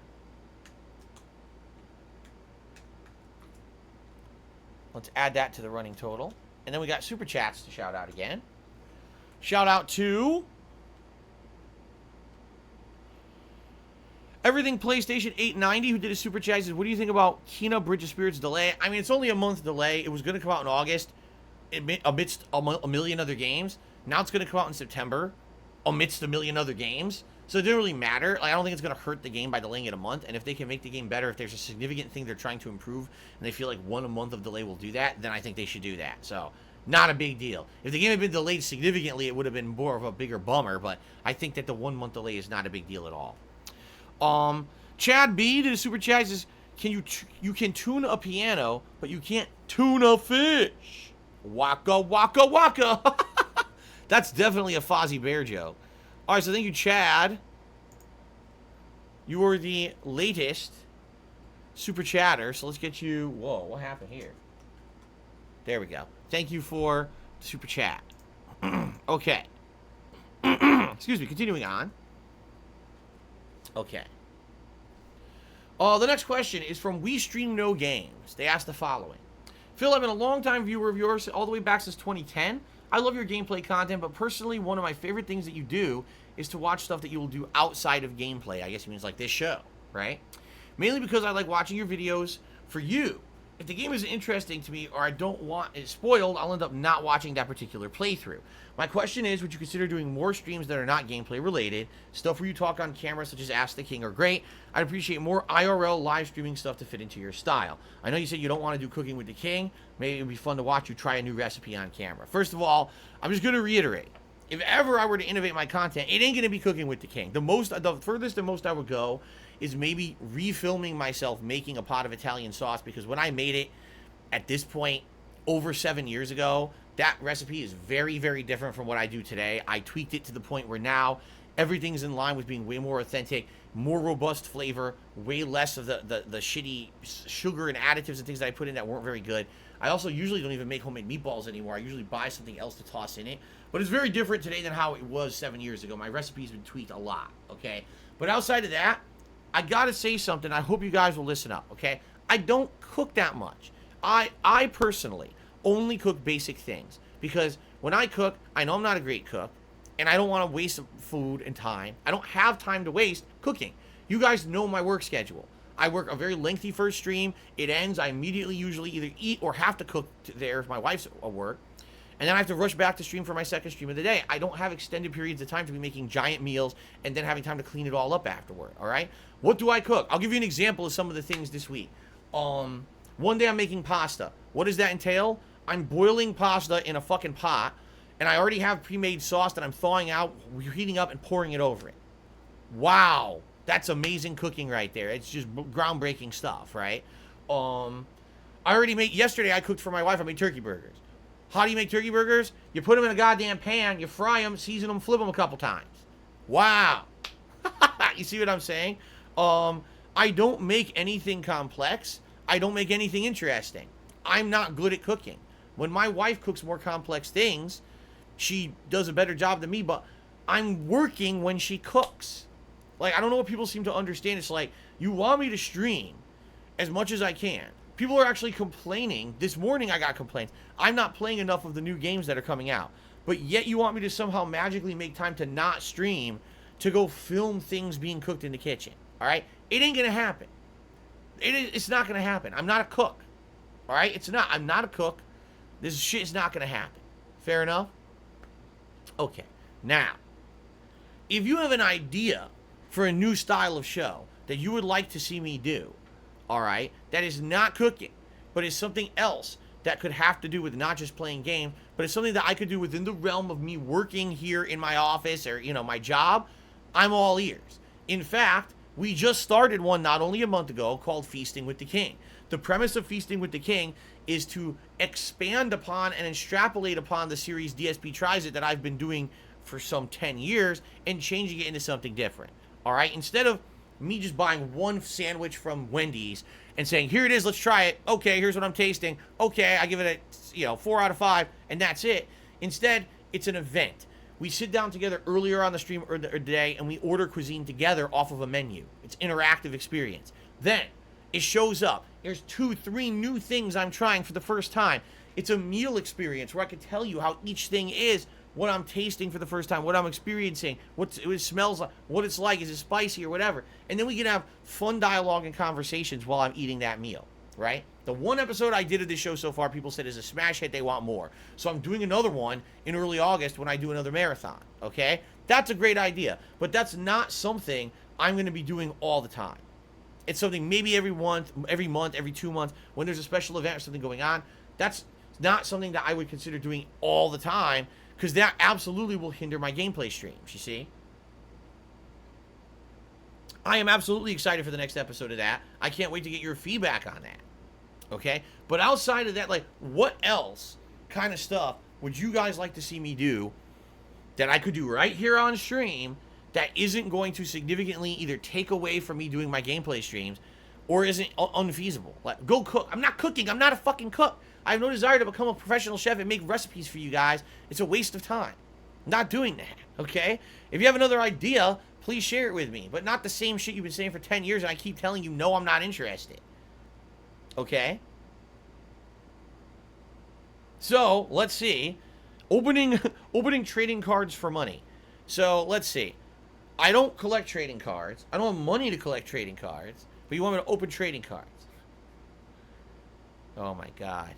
Let's add that to the running total. And then we got super chats to shout out again. Shout out to Everything PlayStation 890, who did a super chat. Says, what do you think about Kena Bridge of Spirits delay? I mean, it's only a month delay. It was going to come out in August amidst a million other games. Now it's going to come out in September amidst a million other games. So it didn't really matter. Like, I don't think it's going to hurt the game by delaying it a month. And if they can make the game better, if there's a significant thing they're trying to improve, and they feel like a month of delay will do that, then I think they should do that. So, not a big deal. If the game had been delayed significantly, it would have been more of a bigger bummer. But I think that the 1 month delay is not a big deal at all. Chad B did a super chat. Says, you can tune a piano, but you can't tune a fish. Waka waka waka. That's definitely a Fozzie Bear joke. All right, so thank you, Chad. You were the latest super chatter, so let's get you... Whoa, what happened here? There we go. Thank you for the super chat. Okay. Excuse me, continuing on. Okay. The next question is from We Stream No Games. They asked the following. Phil, I've been a long-time viewer of yours, all the way back since 2010. I love your gameplay content, but personally, one of my favorite things that you do is to watch stuff that you will do outside of gameplay. I guess it means like this show, right? Mainly because I like watching your videos for you. if the game isn't interesting to me or I don't want it spoiled, I'll end up not watching that particular playthrough. My question is, would you consider doing more streams that are not gameplay related? Stuff where you talk on camera, such as Ask the King, are great. I'd appreciate more IRL live streaming stuff to fit into your style. I know you said you don't want to do Cooking with the King. Maybe it would be fun to watch you try a new recipe on camera. First of all, I'm just going to reiterate. If ever I were to innovate my content, it ain't going to be Cooking with the King. The furthest and most I would go is maybe refilming myself making a pot of Italian sauce, because when I made it at this point over 7 years ago, that recipe is very, very different from what I do today. I tweaked it to the point where now everything's in line with being way more authentic, more robust flavor, way less of the shitty sugar and additives and things that I put in that weren't very good. I also usually don't even make homemade meatballs anymore. I usually buy something else to toss in it. But it's very different today than how it was 7 years ago. My recipe's been tweaked a lot, okay? But outside of that, I gotta say something. I hope you guys will listen up, okay? I don't cook that much. I personally only cook basic things, because when I cook, I know I'm not a great cook, and I don't want to waste food and time. I don't have time to waste cooking. You guys know my work schedule. I work a very lengthy first stream. It ends. I immediately usually either eat or have to cook there if my wife's at work. And then I have to rush back to stream for my second stream of the day. I don't have extended periods of time to be making giant meals and then having time to clean it all up afterward, all right? What do I cook? I'll give you an example of some of the things this week. One day I'm making pasta. What does that entail? I'm boiling pasta in a fucking pot, and I already have pre-made sauce that I'm thawing out, heating up, and pouring it over it. Wow. That's amazing cooking right there. It's just groundbreaking stuff, right? Yesterday I cooked for my wife. I made turkey burgers. How do you make turkey burgers? You put them in a goddamn pan, you fry them, season them, flip them a couple times. Wow. You see what I'm saying? I don't make anything complex. I don't make anything interesting. I'm not good at cooking. When my wife cooks more complex things, she does a better job than me, but I'm working when she cooks. Like, I don't know what people seem to understand. It's like, you want me to stream as much as I can. People are actually complaining. This morning I got complaints. I'm not playing enough of the new games that are coming out. But yet you want me to somehow magically make time to not stream to go film things being cooked in the kitchen. All right? It ain't going to happen. It's not going to happen. I'm not a cook. All right? It's not. I'm not a cook. This shit is not going to happen. Fair enough? Okay. Now, if you have an idea for a new style of show that you would like to see me do, all right, that is not cooking, but is something else that could have to do with not just playing games, but it's something that I could do within the realm of me working here in my office or, my job, I'm all ears. In fact, we just started one not only a month ago called Feasting with the King. The premise of Feasting with the King is to expand upon and extrapolate upon the series DSP Tries It that I've been doing for some 10 years and changing it into something different. All right? Instead of me just buying one sandwich from Wendy's and saying, here it is, let's try it. Okay, here's what I'm tasting. Okay, I give it a 4 out of 5, and that's it. Instead, it's an event. We sit down together earlier on the stream or the day, and we order cuisine together off of a menu. It's interactive experience. Then, it shows up. There's 2-3 new things I'm trying for the first time. It's a meal experience where I can tell you how each thing is, what I'm tasting for the first time, what I'm experiencing, what it smells like, what it's like, is it spicy or whatever. And then we can have fun dialogue and conversations while I'm eating that meal, right? The one episode I did of this show so far, people said is a smash hit, they want more. So I'm doing another one in early August when I do another marathon, okay? That's a great idea, but that's not something I'm going to be doing all the time. It's something maybe every month, every 2 months, when there's a special event or something going on. That's not something that I would consider doing all the time, because that absolutely will hinder my gameplay streams, you see? I am absolutely excited for the next episode of that. I can't wait to get your feedback on that, okay? But outside of that, like, what else kind of stuff would you guys like to see me do that I could do right here on stream that isn't going to significantly either take away from me doing my gameplay streams or isn't unfeasible? Like, go cook. I'm not cooking. I'm not a fucking cook. I have no desire to become a professional chef and make recipes for you guys. It's a waste of time. I'm not doing that, okay? If you have another idea, please share it with me. But not the same shit you've been saying for 10 years and I keep telling you, no, I'm not interested. Okay? So, let's see. Opening trading cards for money. So, let's see. I don't collect trading cards. I don't have money to collect trading cards. But you want me to open trading cards. Oh my god.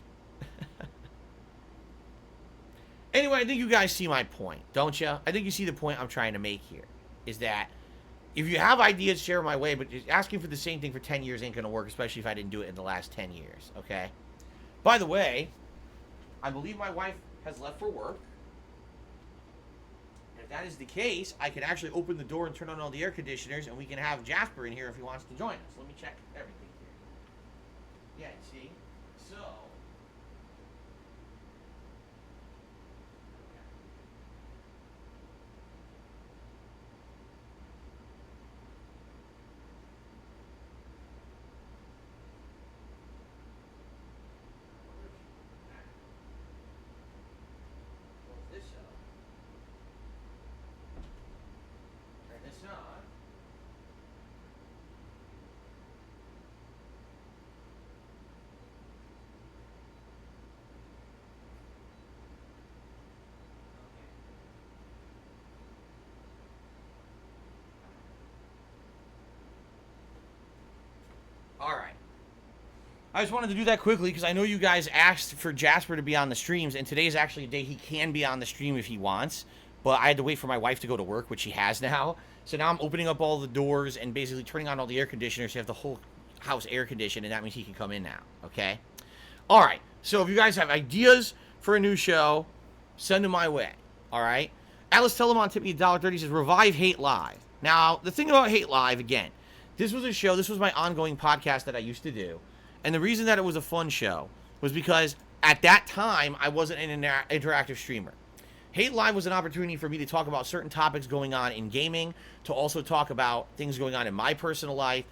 Anyway, I think you guys see my point, don't you? I think you see the point I'm trying to make here. Is that if you have ideas, share my way, but just asking for the same thing for 10 years ain't going to work, especially if I didn't do it in the last 10 years, okay? By the way, I believe my wife has left for work. And if that is the case, I can actually open the door and turn on all the air conditioners, and we can have Jasper in here if he wants to join us. Let me check everything here. Yeah, see? So... this up. Turn this on. All right. I just wanted to do that quickly because I know you guys asked for Jasper to be on the streams, and today is actually a day he can be on the stream if he wants. But I had to wait for my wife to go to work, which she has now. So now I'm opening up all the doors and basically turning on all the air conditioners to have the whole house air conditioned, and that means he can come in now. Okay? All right. So if you guys have ideas for a new show, send them my way. All right? Alice Telemon tipped me $1.30, says, Revive Hate Live. Now, the thing about Hate Live, again, this was a show, this was my ongoing podcast that I used to do. And the reason that it was a fun show was because at that time, I wasn't an interactive streamer. Hate Live was an opportunity for me to talk about certain topics going on in gaming, to also talk about things going on in my personal life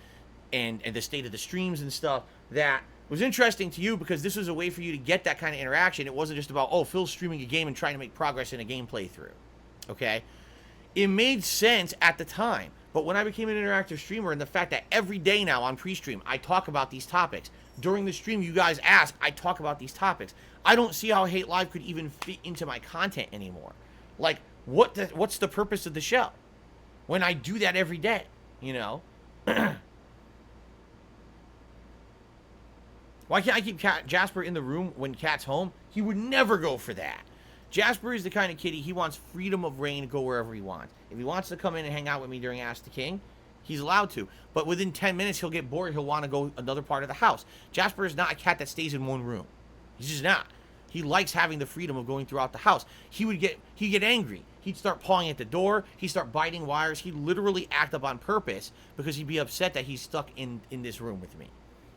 and the state of the streams and stuff that was interesting to you because this was a way for you to get that kind of interaction. It wasn't just about, oh, Phil's streaming a game and trying to make progress in a game playthrough. Okay? It made sense at the time. But when I became an interactive streamer and the fact that every day now on pre-stream, I talk about these topics. During the stream, you guys ask, I talk about these topics. I don't see how Hate Live could even fit into my content anymore. Like, what's the purpose of the show? When I do that every day, you know? Why can't I keep Jasper in the room when Cat's home? He would never go for that. Jasper is the kind of kitty, he wants freedom of reign to go wherever he wants. If he wants to come in and hang out with me during Ask the King, he's allowed to. But within 10 minutes, he'll get bored. He'll want to go another part of the house. Jasper is not a cat that stays in one room. He's just not. He likes having the freedom of going throughout the house. He'd get angry. He'd start pawing at the door. He'd start biting wires. He'd literally act up on purpose because he'd be upset that he's stuck in this room with me.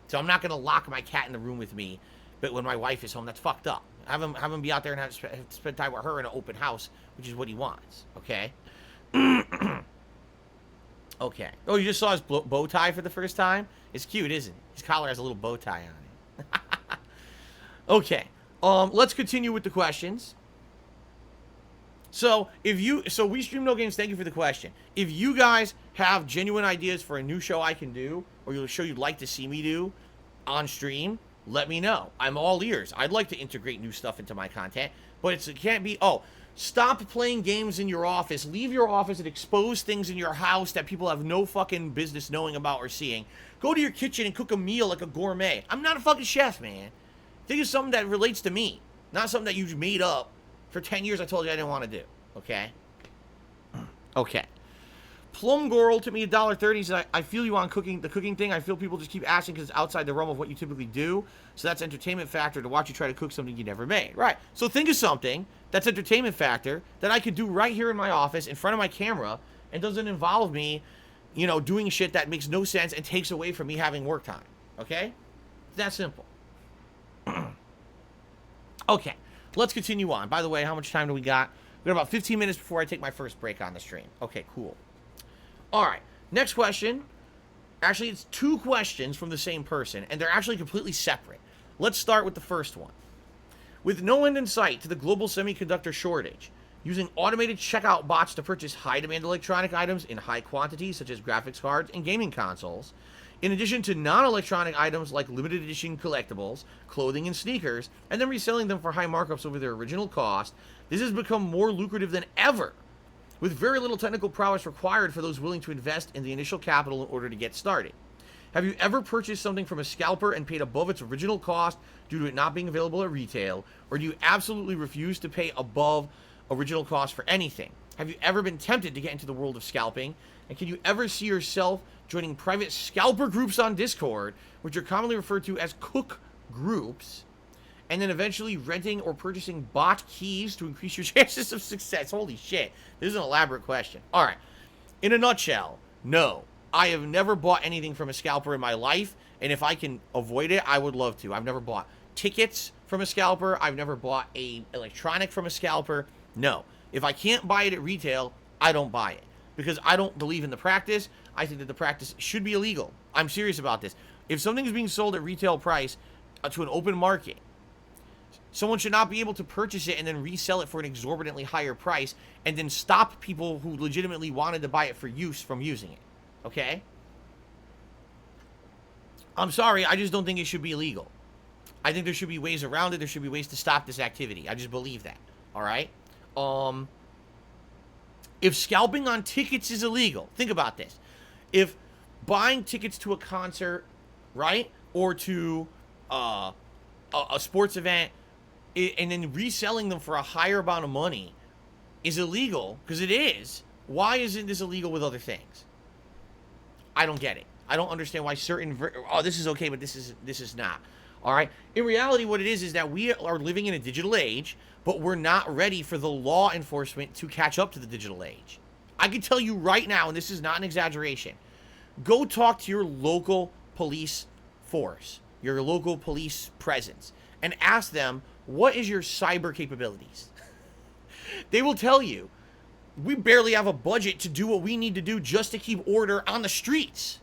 So I'm not going to lock my cat in the room with me, but when my wife is home, that's fucked up. Have him be out there and have to spend time with her in an open house, which is what he wants, okay? Okay. Oh, you just saw his bow tie for the first time? It's cute, isn't it? His collar has a little bow tie on it. Okay. Let's continue with the questions. So, we stream no games. Thank you for the question. If you guys have genuine ideas for a new show I can do, or a show you'd like to see me do on stream, let me know. I'm all ears. I'd like to integrate new stuff into my content, but it can't be, stop playing games in your office. Leave your office and expose things in your house that people have no fucking business knowing about or seeing. Go to your kitchen and cook a meal like a gourmet. I'm not a fucking chef, man. Think of something that relates to me, not something that you made up. For 10 years, I told you I didn't want to do. Okay? Okay. Plum Girl to me $1.30 says, I feel you on the cooking thing. I feel people just keep asking because it's outside the realm of what you typically do. So that's entertainment factor to watch you try to cook something you never made. Right. So think of something that's entertainment factor that I could do right here in my office in front of my camera and doesn't involve me, doing shit that makes no sense and takes away from me having work time. Okay? It's that simple. Okay. Let's continue on. By the way, how much time do we got? We got about 15 minutes before I take my first break on the stream. Okay, cool. All right, next question. Actually, it's two questions from the same person, and they're actually completely separate. Let's start with the first one. With no end in sight to the global semiconductor shortage, using automated checkout bots to purchase high-demand electronic items in high quantities, such as graphics cards and gaming consoles, in addition to non-electronic items like limited edition collectibles, clothing, and sneakers, and then reselling them for high markups over their original cost, this has become more lucrative than ever, with very little technical prowess required for those willing to invest in the initial capital in order to get started. Have you ever purchased something from a scalper and paid above its original cost due to it not being available at retail? Or do you absolutely refuse to pay above original cost for anything? Have you ever been tempted to get into the world of scalping? And can you ever see yourself joining private scalper groups on Discord, which are commonly referred to as cook groups, and then eventually renting or purchasing bot keys to increase your chances of success? Holy shit. This is an elaborate question. All right. In a nutshell, no. I have never bought anything from a scalper in my life, and if I can avoid it, I would love to. I've never bought tickets from a scalper. I've never bought a electronic from a scalper. No. If I can't buy it at retail, I don't buy it, because I don't believe in the practice. I think that the practice should be illegal. I'm serious about this. If something is being sold at retail price to an open market, someone should not be able to purchase it and then resell it for an exorbitantly higher price and then stop people who legitimately wanted to buy it for use from using it. Okay? I'm sorry, I just don't think it should be illegal. I think there should be ways around it. There should be ways to stop this activity. I just believe that. All right? If scalping on tickets is illegal, think about this. If buying tickets to a concert, right, or to a sports event, and then reselling them for a higher amount of money is illegal, because it is, why isn't this illegal with other things? I don't get it. I don't understand why certain this is okay, but this is not. All right? In reality, what it is that we are living in a digital age, but we're not ready for the law enforcement to catch up to the digital age. I can tell you right now, and this is not an exaggeration, go talk to your local police force, your local police presence, and ask them, what is your cyber capabilities? They will tell you, we barely have a budget to do what we need to do just to keep order on the streets,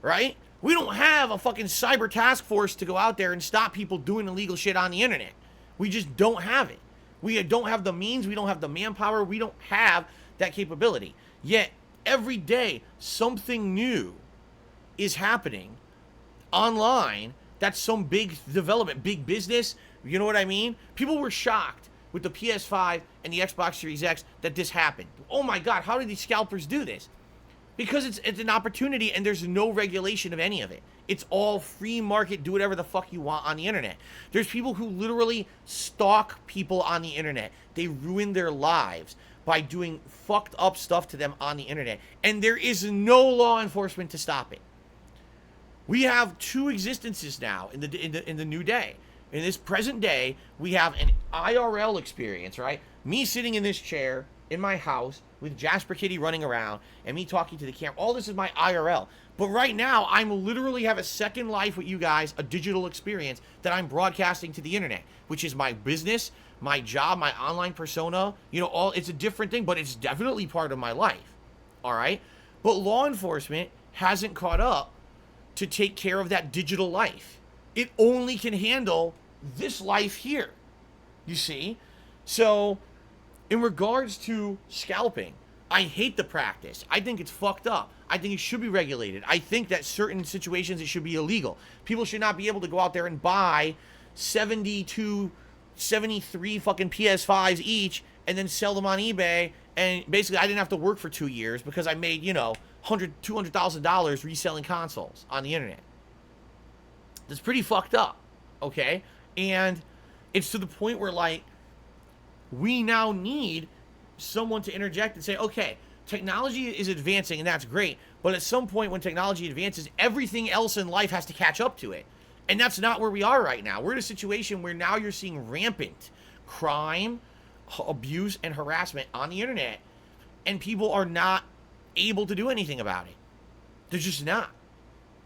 right? We don't have a fucking cyber task force to go out there and stop people doing illegal shit on the internet. We just don't have it. We don't have the means. We don't have the manpower. We don't have that capability. Yet, every day, something new is happening online. That's some big development, big business. You know what I mean? People were shocked with the PS5 and the Xbox Series X that this happened. Oh my God, how did these scalpers do this? Because it's an opportunity and there's no regulation of any of it. It's all free market, do whatever the fuck you want on the internet. There's people who literally stalk people on the internet. They ruin their lives by doing fucked up stuff to them on the internet. And there is no law enforcement to stop it. We have two existences now in the new day. In this present day, we have an IRL experience, right? Me sitting in this chair in my house with Jasper Kitty running around and me talking to the camera. All this is my IRL. But right now, I'm literally have a second life with you guys, a digital experience that I'm broadcasting to the internet, which is my business, my job, my online persona. You know, it's a different thing, but it's definitely part of my life. All right? But law enforcement hasn't caught up to take care of that digital life. It only can handle this life here. You see? So, in regards to scalping, I hate the practice. I think it's fucked up. I think it should be regulated. I think that certain situations it should be illegal. People should not be able to go out there and buy 72, 73 fucking PS5s each and then sell them on eBay. And basically, I didn't have to work for 2 years because I made, $200,000 reselling consoles on the internet. That's pretty fucked up, okay? And it's to the point where, we now need someone to interject and say, okay, technology is advancing, and that's great, but at some point when technology advances, everything else in life has to catch up to it. And that's not where we are right now. We're in a situation where now you're seeing rampant crime, abuse, and harassment on the internet, and people are not able to do anything about it. They're just not.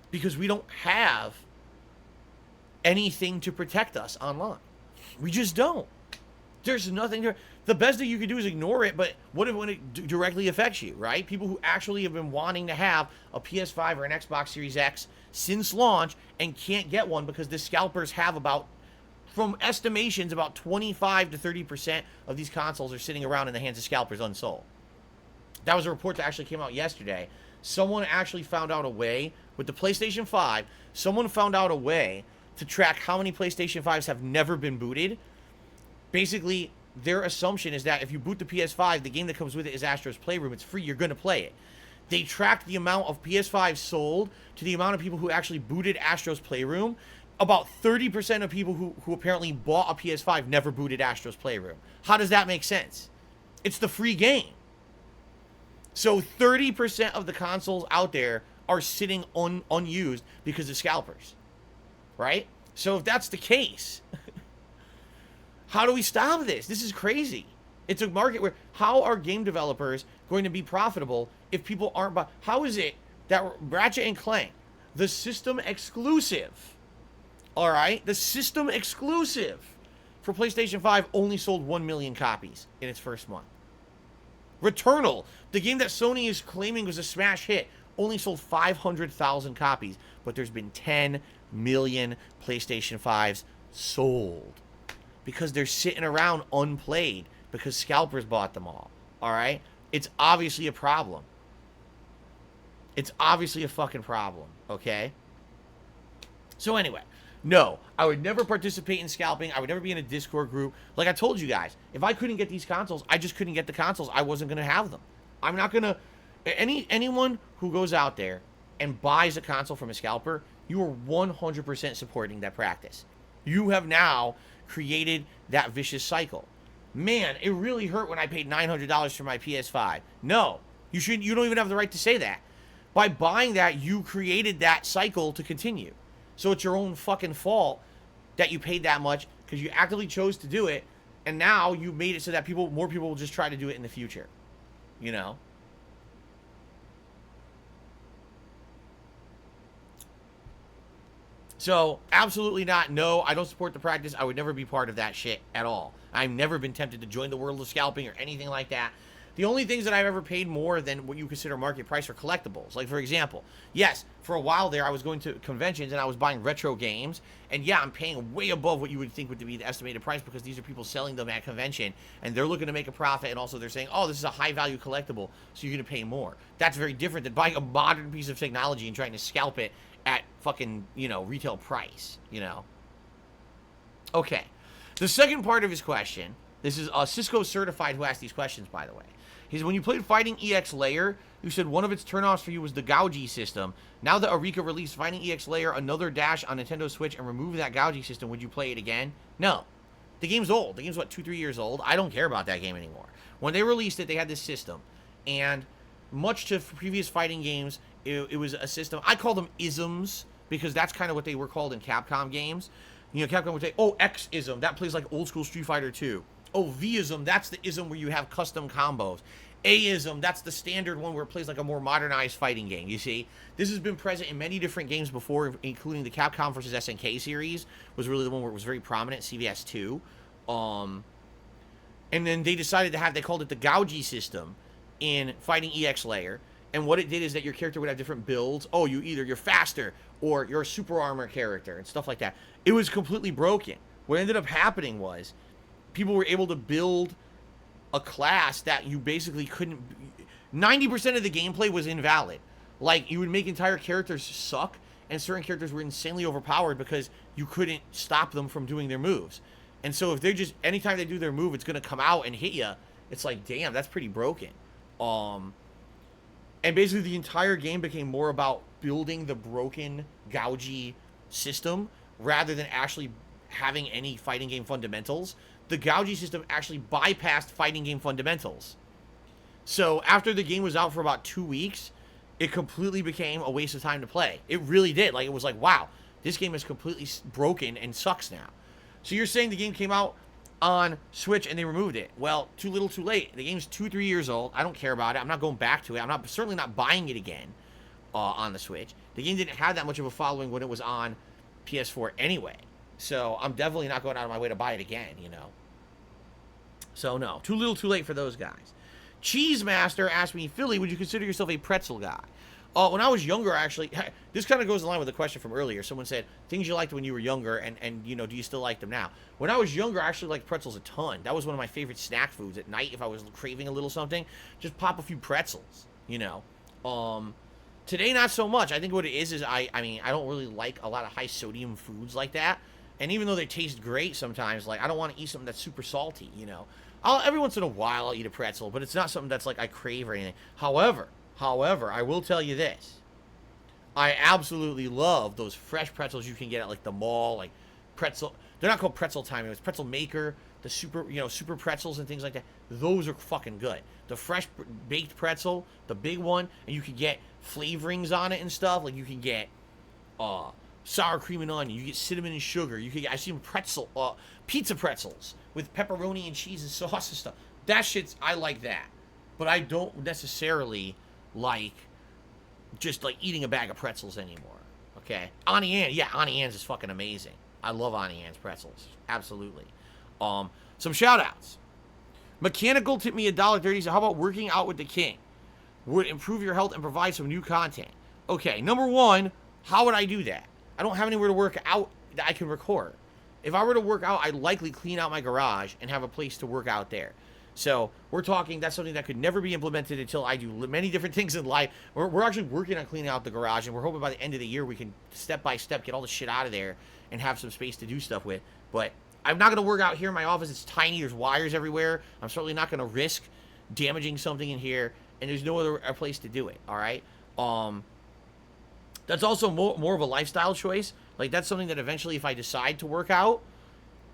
Because we don't have anything to protect us online. We just don't. There's nothing there. The best thing you can do is ignore it, but what if when it directly affects you, right? People who actually have been wanting to have a PS5 or an Xbox Series X since launch and can't get one because the scalpers have from estimations, about 25 to 30% of these consoles are sitting around in the hands of scalpers unsold. That was a report that actually came out yesterday. Someone actually found out a way, with the PlayStation 5, someone found out a way to track how many PlayStation 5s have never been booted. Basically, their assumption is that if you boot the PS5, the game that comes with it is Astro's Playroom. It's free. You're going to play it. They tracked the amount of PS5 sold to the amount of people who actually booted Astro's Playroom. About 30% of people who apparently bought a PS5 never booted Astro's Playroom. How does that make sense? It's the free game. So 30% of the consoles out there are sitting unused because of scalpers. Right? So if that's the case, how do we stop this? This is crazy. It's a market where, how are game developers going to be profitable if people aren't buying? How is it that Ratchet and Clank, the system exclusive, all right, the system exclusive for PlayStation 5 only sold 1 million copies in its first month? Returnal, the game that Sony is claiming was a smash hit, only sold 500,000 copies, but there's been 10 million PlayStation 5s sold because they're sitting around unplayed because scalpers bought them all right? It's obviously a problem. It's obviously a fucking problem, okay? So anyway, no, I would never participate in scalping. I would never be in a Discord group. Like I told you guys, if I couldn't get these consoles, I just couldn't get the consoles. I wasn't going to have them. I'm not going to... Anyone who goes out there and buys a console from a scalper, you are 100% supporting that practice. You have now created that vicious cycle. Man, it really hurt when I paid $900 for my PS5. No, you shouldn't. You don't even have the right to say that. By buying that, you created that cycle to continue. So it's your own fucking fault that you paid that much because you actively chose to do it, and now you made it so that more people will just try to do it in the future. You know? So, absolutely not. No, I don't support the practice. I would never be part of that shit at all. I've never been tempted to join the world of scalping or anything like that. The only things that I've ever paid more than what you consider market price are collectibles. Like, for example, yes, for a while there, I was going to conventions and I was buying retro games. And yeah, I'm paying way above what you would think would be the estimated price because these are people selling them at convention. And they're looking to make a profit. And also they're saying, oh, this is a high-value collectible, so you're going to pay more. That's very different than buying a modern piece of technology and trying to scalp it at fucking, retail price, Okay. The second part of his question, this is Cisco Certified who asked these questions, by the way. He said, when you played Fighting EX Layer, you said one of its turnoffs for you was the Gougy system. Now that Arika released Fighting EX Layer, another dash on Nintendo Switch, and removed that Gougy system, would you play it again? No. The game's old. The game's, 2-3 years old. I don't care about that game anymore. When they released it, they had this system. And much to previous fighting games, it was a system. I call them isms because that's kind of what they were called in Capcom games. Capcom would say, oh, X-ism. That plays like old school Street Fighter 2. Oh, V-ism. That's the ism where you have custom combos. A-ism. That's the standard one where it plays like a more modernized fighting game. You see? This has been present in many different games before, including the Capcom vs. SNK series was really the one where it was very prominent, CVS 2. And then they decided they called it the Gougy system in Fighting EX Layer. And what it did is that your character would have different builds. Oh, you're faster, or you're a super armor character, and stuff like that. It was completely broken. What ended up happening was people were able to build a class that you basically couldn't... 90% of the gameplay was invalid. Like, you would make entire characters suck, and certain characters were insanely overpowered because you couldn't stop them from doing their moves. And so if they're just... anytime they do their move, it's going to come out and hit you. It's like, damn, that's pretty broken. And basically the entire game became more about building the broken Gougy system rather than actually having any fighting game fundamentals. The Gougy system actually bypassed fighting game fundamentals. So after the game was out for about 2 weeks, it completely became a waste of time to play. It really did. Like, it was like, wow, this game is completely broken and sucks now. So you're saying the game came out on Switch and they removed it. Well, too little too late. The game's 2-3 years old. I don't care about it. I'm not going back to it. I'm certainly not buying it again on the Switch. The game didn't have that much of a following when it was on PS4 anyway. So I'm definitely not going out of my way to buy it again, So no, too little too late for those guys. Cheese Master asked me, Philly, would you consider yourself a pretzel guy? When I was younger, actually, this kind of goes in line with the question from earlier. Someone said, things you liked when you were younger, and do you still like them now? When I was younger, I actually liked pretzels a ton. That was one of my favorite snack foods at night. If I was craving a little something, just pop a few pretzels, Today, not so much. I think what it is I don't really like a lot of high sodium foods like that. And even though they taste great sometimes, like, I don't want to eat something that's super salty, Every once in a while, I'll eat a pretzel, but it's not something that's, like, I crave or anything. However, However, I will tell you this. I absolutely love those fresh pretzels you can get at like the mall, like pretzel. They're not called pretzel time. It's pretzel maker, the super, super pretzels and things like that. Those are fucking good. The fresh baked pretzel, the big one, and you can get flavorings on it and stuff. Like you can get sour cream and onion. You get cinnamon and sugar. You can get, I see them pizza pretzels with pepperoni and cheese and sauce and stuff. That shit's, I like that. But I don't necessarily like just like eating a bag of pretzels anymore. Okay, Auntie Anne, yeah, Auntie Anne's is fucking amazing. I love Auntie Anne's pretzels, absolutely. Some shout outs. Mechanical tipped me $1.30. So how about working out with the king? Would improve your health and provide some new content. Okay, number one, how would I do that? I don't have anywhere to work out that I can record. If I were to work out, I'd likely clean out my garage and have a place to work out there. So we're talking, that's something that could never be implemented until I do many different things in life. We're actually working on cleaning out the garage, and we're hoping by the end of the year we can step by step get all the shit out of there and have some space to do stuff with. But I'm not going to work out here in my office. It's tiny. There's wires everywhere. I'm certainly not going to risk damaging something in here, and there's no other place to do it. All right. That's also more of a lifestyle choice. Like that's something that eventually, if I decide to work out,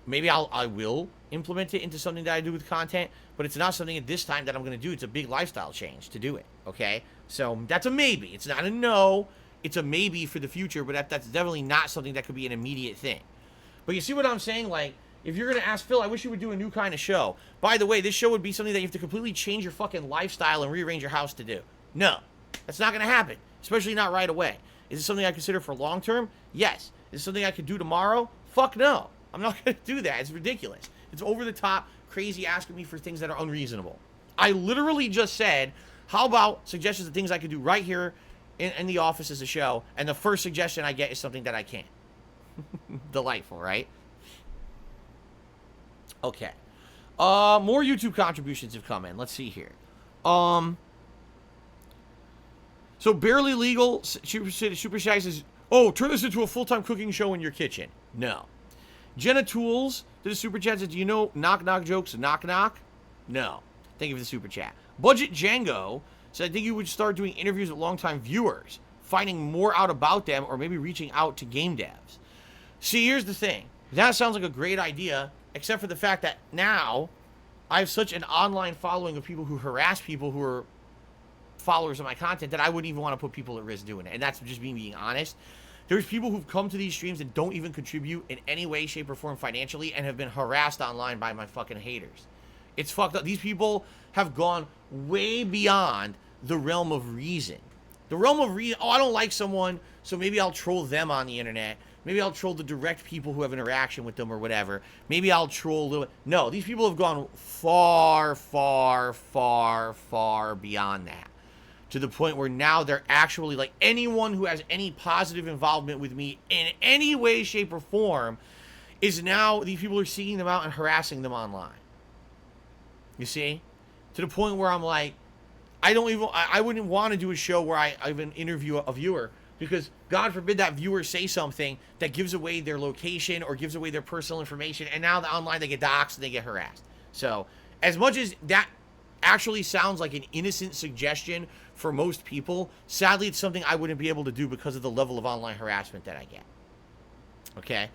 maybe I will implement it into something that I do with content, but it's not something at this time that I'm going to do. It's a big lifestyle change to do it, okay? So that's a maybe. It's not a no. It's a maybe for the future, but that's definitely not something that could be an immediate thing. But you see what I'm saying? Like, if you're going to ask Phil, I wish you would do a new kind of show. By the way, this show would be something that you have to completely change your fucking lifestyle and rearrange your house to do. No, that's not going to happen, especially not right away. Is it something I consider for long term? Yes. Is it something I could do tomorrow? Fuck no. I'm not going to do that. It's ridiculous. It's over the top, crazy asking me for things that are unreasonable. I literally just said, how about suggestions of things I could do right here in the office as a show, and the first suggestion I get is something that I can't. Delightful, right? Okay. More YouTube contributions have come in. Let's see here. So Barely Legal, Super Shy says, oh, turn this into a full-time cooking show in your kitchen. No. Jenna Tools did a super chat. Said, do you know knock knock jokes? Knock knock? No. Thank you for the super chat. Budget Django said, I think you would start doing interviews with longtime viewers, finding more out about them, or maybe reaching out to game devs. See, here's the thing. That sounds like a great idea, except for the fact that now I have such an online following of people who harass people who are followers of my content that I wouldn't even want to put people at risk doing it. And that's just me being honest. There's people who've come to these streams and don't even contribute in any way, shape, or form financially and have been harassed online by my fucking haters. It's fucked up. These people have gone way beyond the realm of reason. The realm of reason, oh, I don't like someone, so maybe I'll troll them on the internet. Maybe I'll troll the direct people who have interaction with them or whatever. Maybe I'll troll a little bit. No, these people have gone far, far, far, far beyond that. To the point where now they're actually, like, anyone who has any positive involvement with me in any way, shape, or form is now, these people are seeking them out and harassing them online. You see? To the point where I'm like, I wouldn't want to do a show where I even interview a viewer, because God forbid that viewer say something that gives away their location or gives away their personal information, and now online they get doxxed and they get harassed. So, as much as that actually sounds like an innocent suggestion for most people, sadly it's something I wouldn't be able to do because of the level of online harassment that I get. Okay.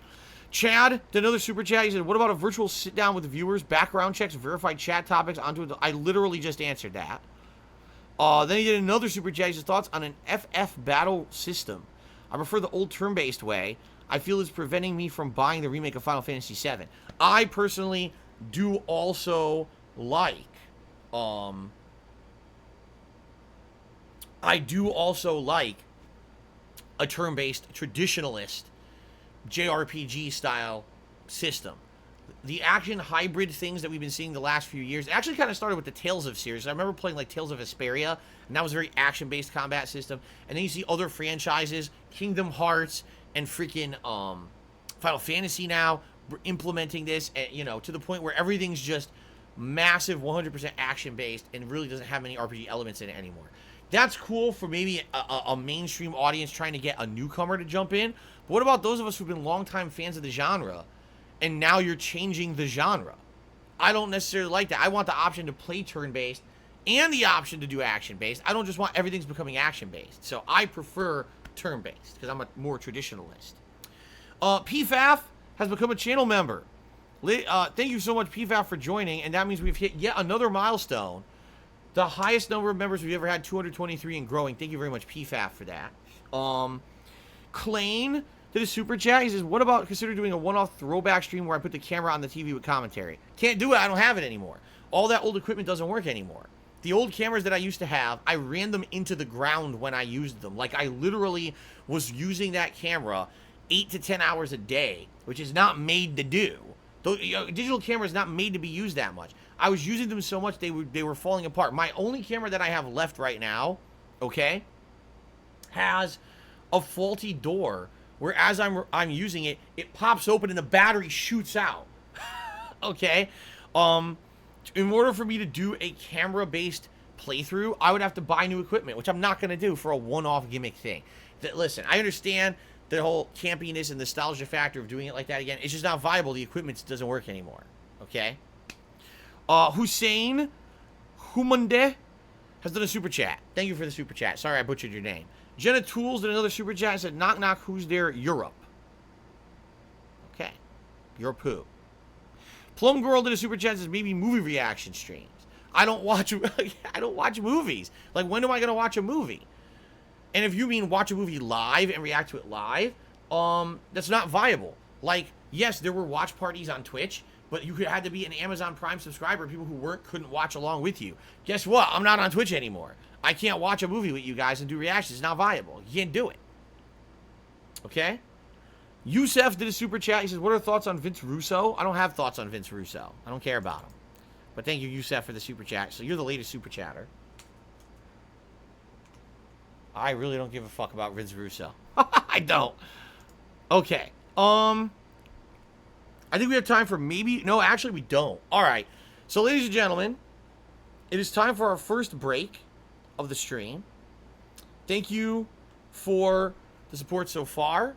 Chad did another super chat. He said, what about a virtual sit down with the viewers, background checks, verified chat topics onto I literally just answered that. Then he did another super chat. He said, thoughts on an FF battle system. I prefer the old turn-based way. I feel it's preventing me from buying the remake of Final Fantasy VII. I personally do also like a turn-based traditionalist JRPG style system. The action hybrid things that we've been seeing the last few years, it actually kind of started with the Tales of series. I remember playing like Tales of Vesperia, and that was a very action-based combat system. And then you see other franchises, Kingdom Hearts and freaking Final Fantasy now implementing this, to the point where everything's just massive 100% action-based and really doesn't have many RPG elements in it anymore. That's cool for maybe a mainstream audience trying to get a newcomer to jump in. But what about those of us who've been longtime fans of the genre, and now you're changing the genre? I don't necessarily like that. I want the option to play turn-based and the option to do action-based. I don't just want everything's becoming action-based. So I prefer turn-based because I'm a more traditionalist. PFAF has become a channel member. Thank you so much, PFAF, for joining, and that means we've hit yet another milestone. The highest number of members we've ever had, 223 and growing. Thank you very much, PFAF, for that. Klain did a super chat. He says, what about consider doing a one-off throwback stream where I put the camera on the TV with commentary? Can't do it. I don't have it anymore. All that old equipment doesn't work anymore. The old cameras that I used to have, I ran them into the ground when I used them. Like, I literally was using that camera 8 to 10 hours a day, which is not made to do. Digital camera is not made to be used that much. I was using them so much they were falling apart. My only camera that I have left right now, okay, has a faulty door where as I'm using it, it pops open and the battery shoots out. Okay, in order for me to do a camera-based playthrough, I would have to buy new equipment, which I'm not going to do for a one-off gimmick thing. Listen, I understand the whole campiness and nostalgia factor of doing it like that again. It's just not viable. The equipment doesn't work anymore. Okay? Hussein Humunde has done a super chat. Thank you for the super chat. Sorry I butchered your name. Jenna Tools did another super chat and said, knock knock, who's there? Europe. Okay. Your poo. Plum Girl did a super chat and says, maybe movie reaction streams. I don't watch movies. Like, when am I gonna watch a movie? And if you mean watch a movie live and react to it live, that's not viable. Like, yes, there were watch parties on Twitch, but you had to be an Amazon Prime subscriber. People who couldn't watch along with you. Guess what? I'm not on Twitch anymore. I can't watch a movie with you guys and do reactions. It's not viable. You can't do it. Okay? Yusef did a super chat. He says, what are thoughts on Vince Russo? I don't have thoughts on Vince Russo. I don't care about him. But thank you, Yusef, for the super chat. So you're the latest super chatter. I really don't give a fuck about Vince Russo. I don't. Okay. I think we have time for maybe... No, actually, we don't. All right. So, ladies and gentlemen, it is time for our first break of the stream. Thank you for the support so far.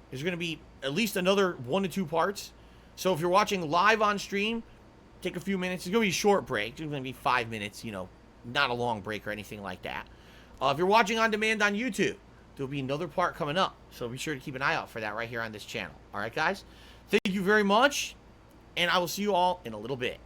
There's going to be at least another 1 to 2 parts. So, if you're watching live on stream, take a few minutes. It's going to be a short break. It's going to be 5 minutes, you know, not a long break or anything like that. If you're watching on demand on YouTube, there'll be another part coming up. So be sure to keep an eye out for that right here on this channel. All right, guys? Thank you very much, and I will see you all in a little bit.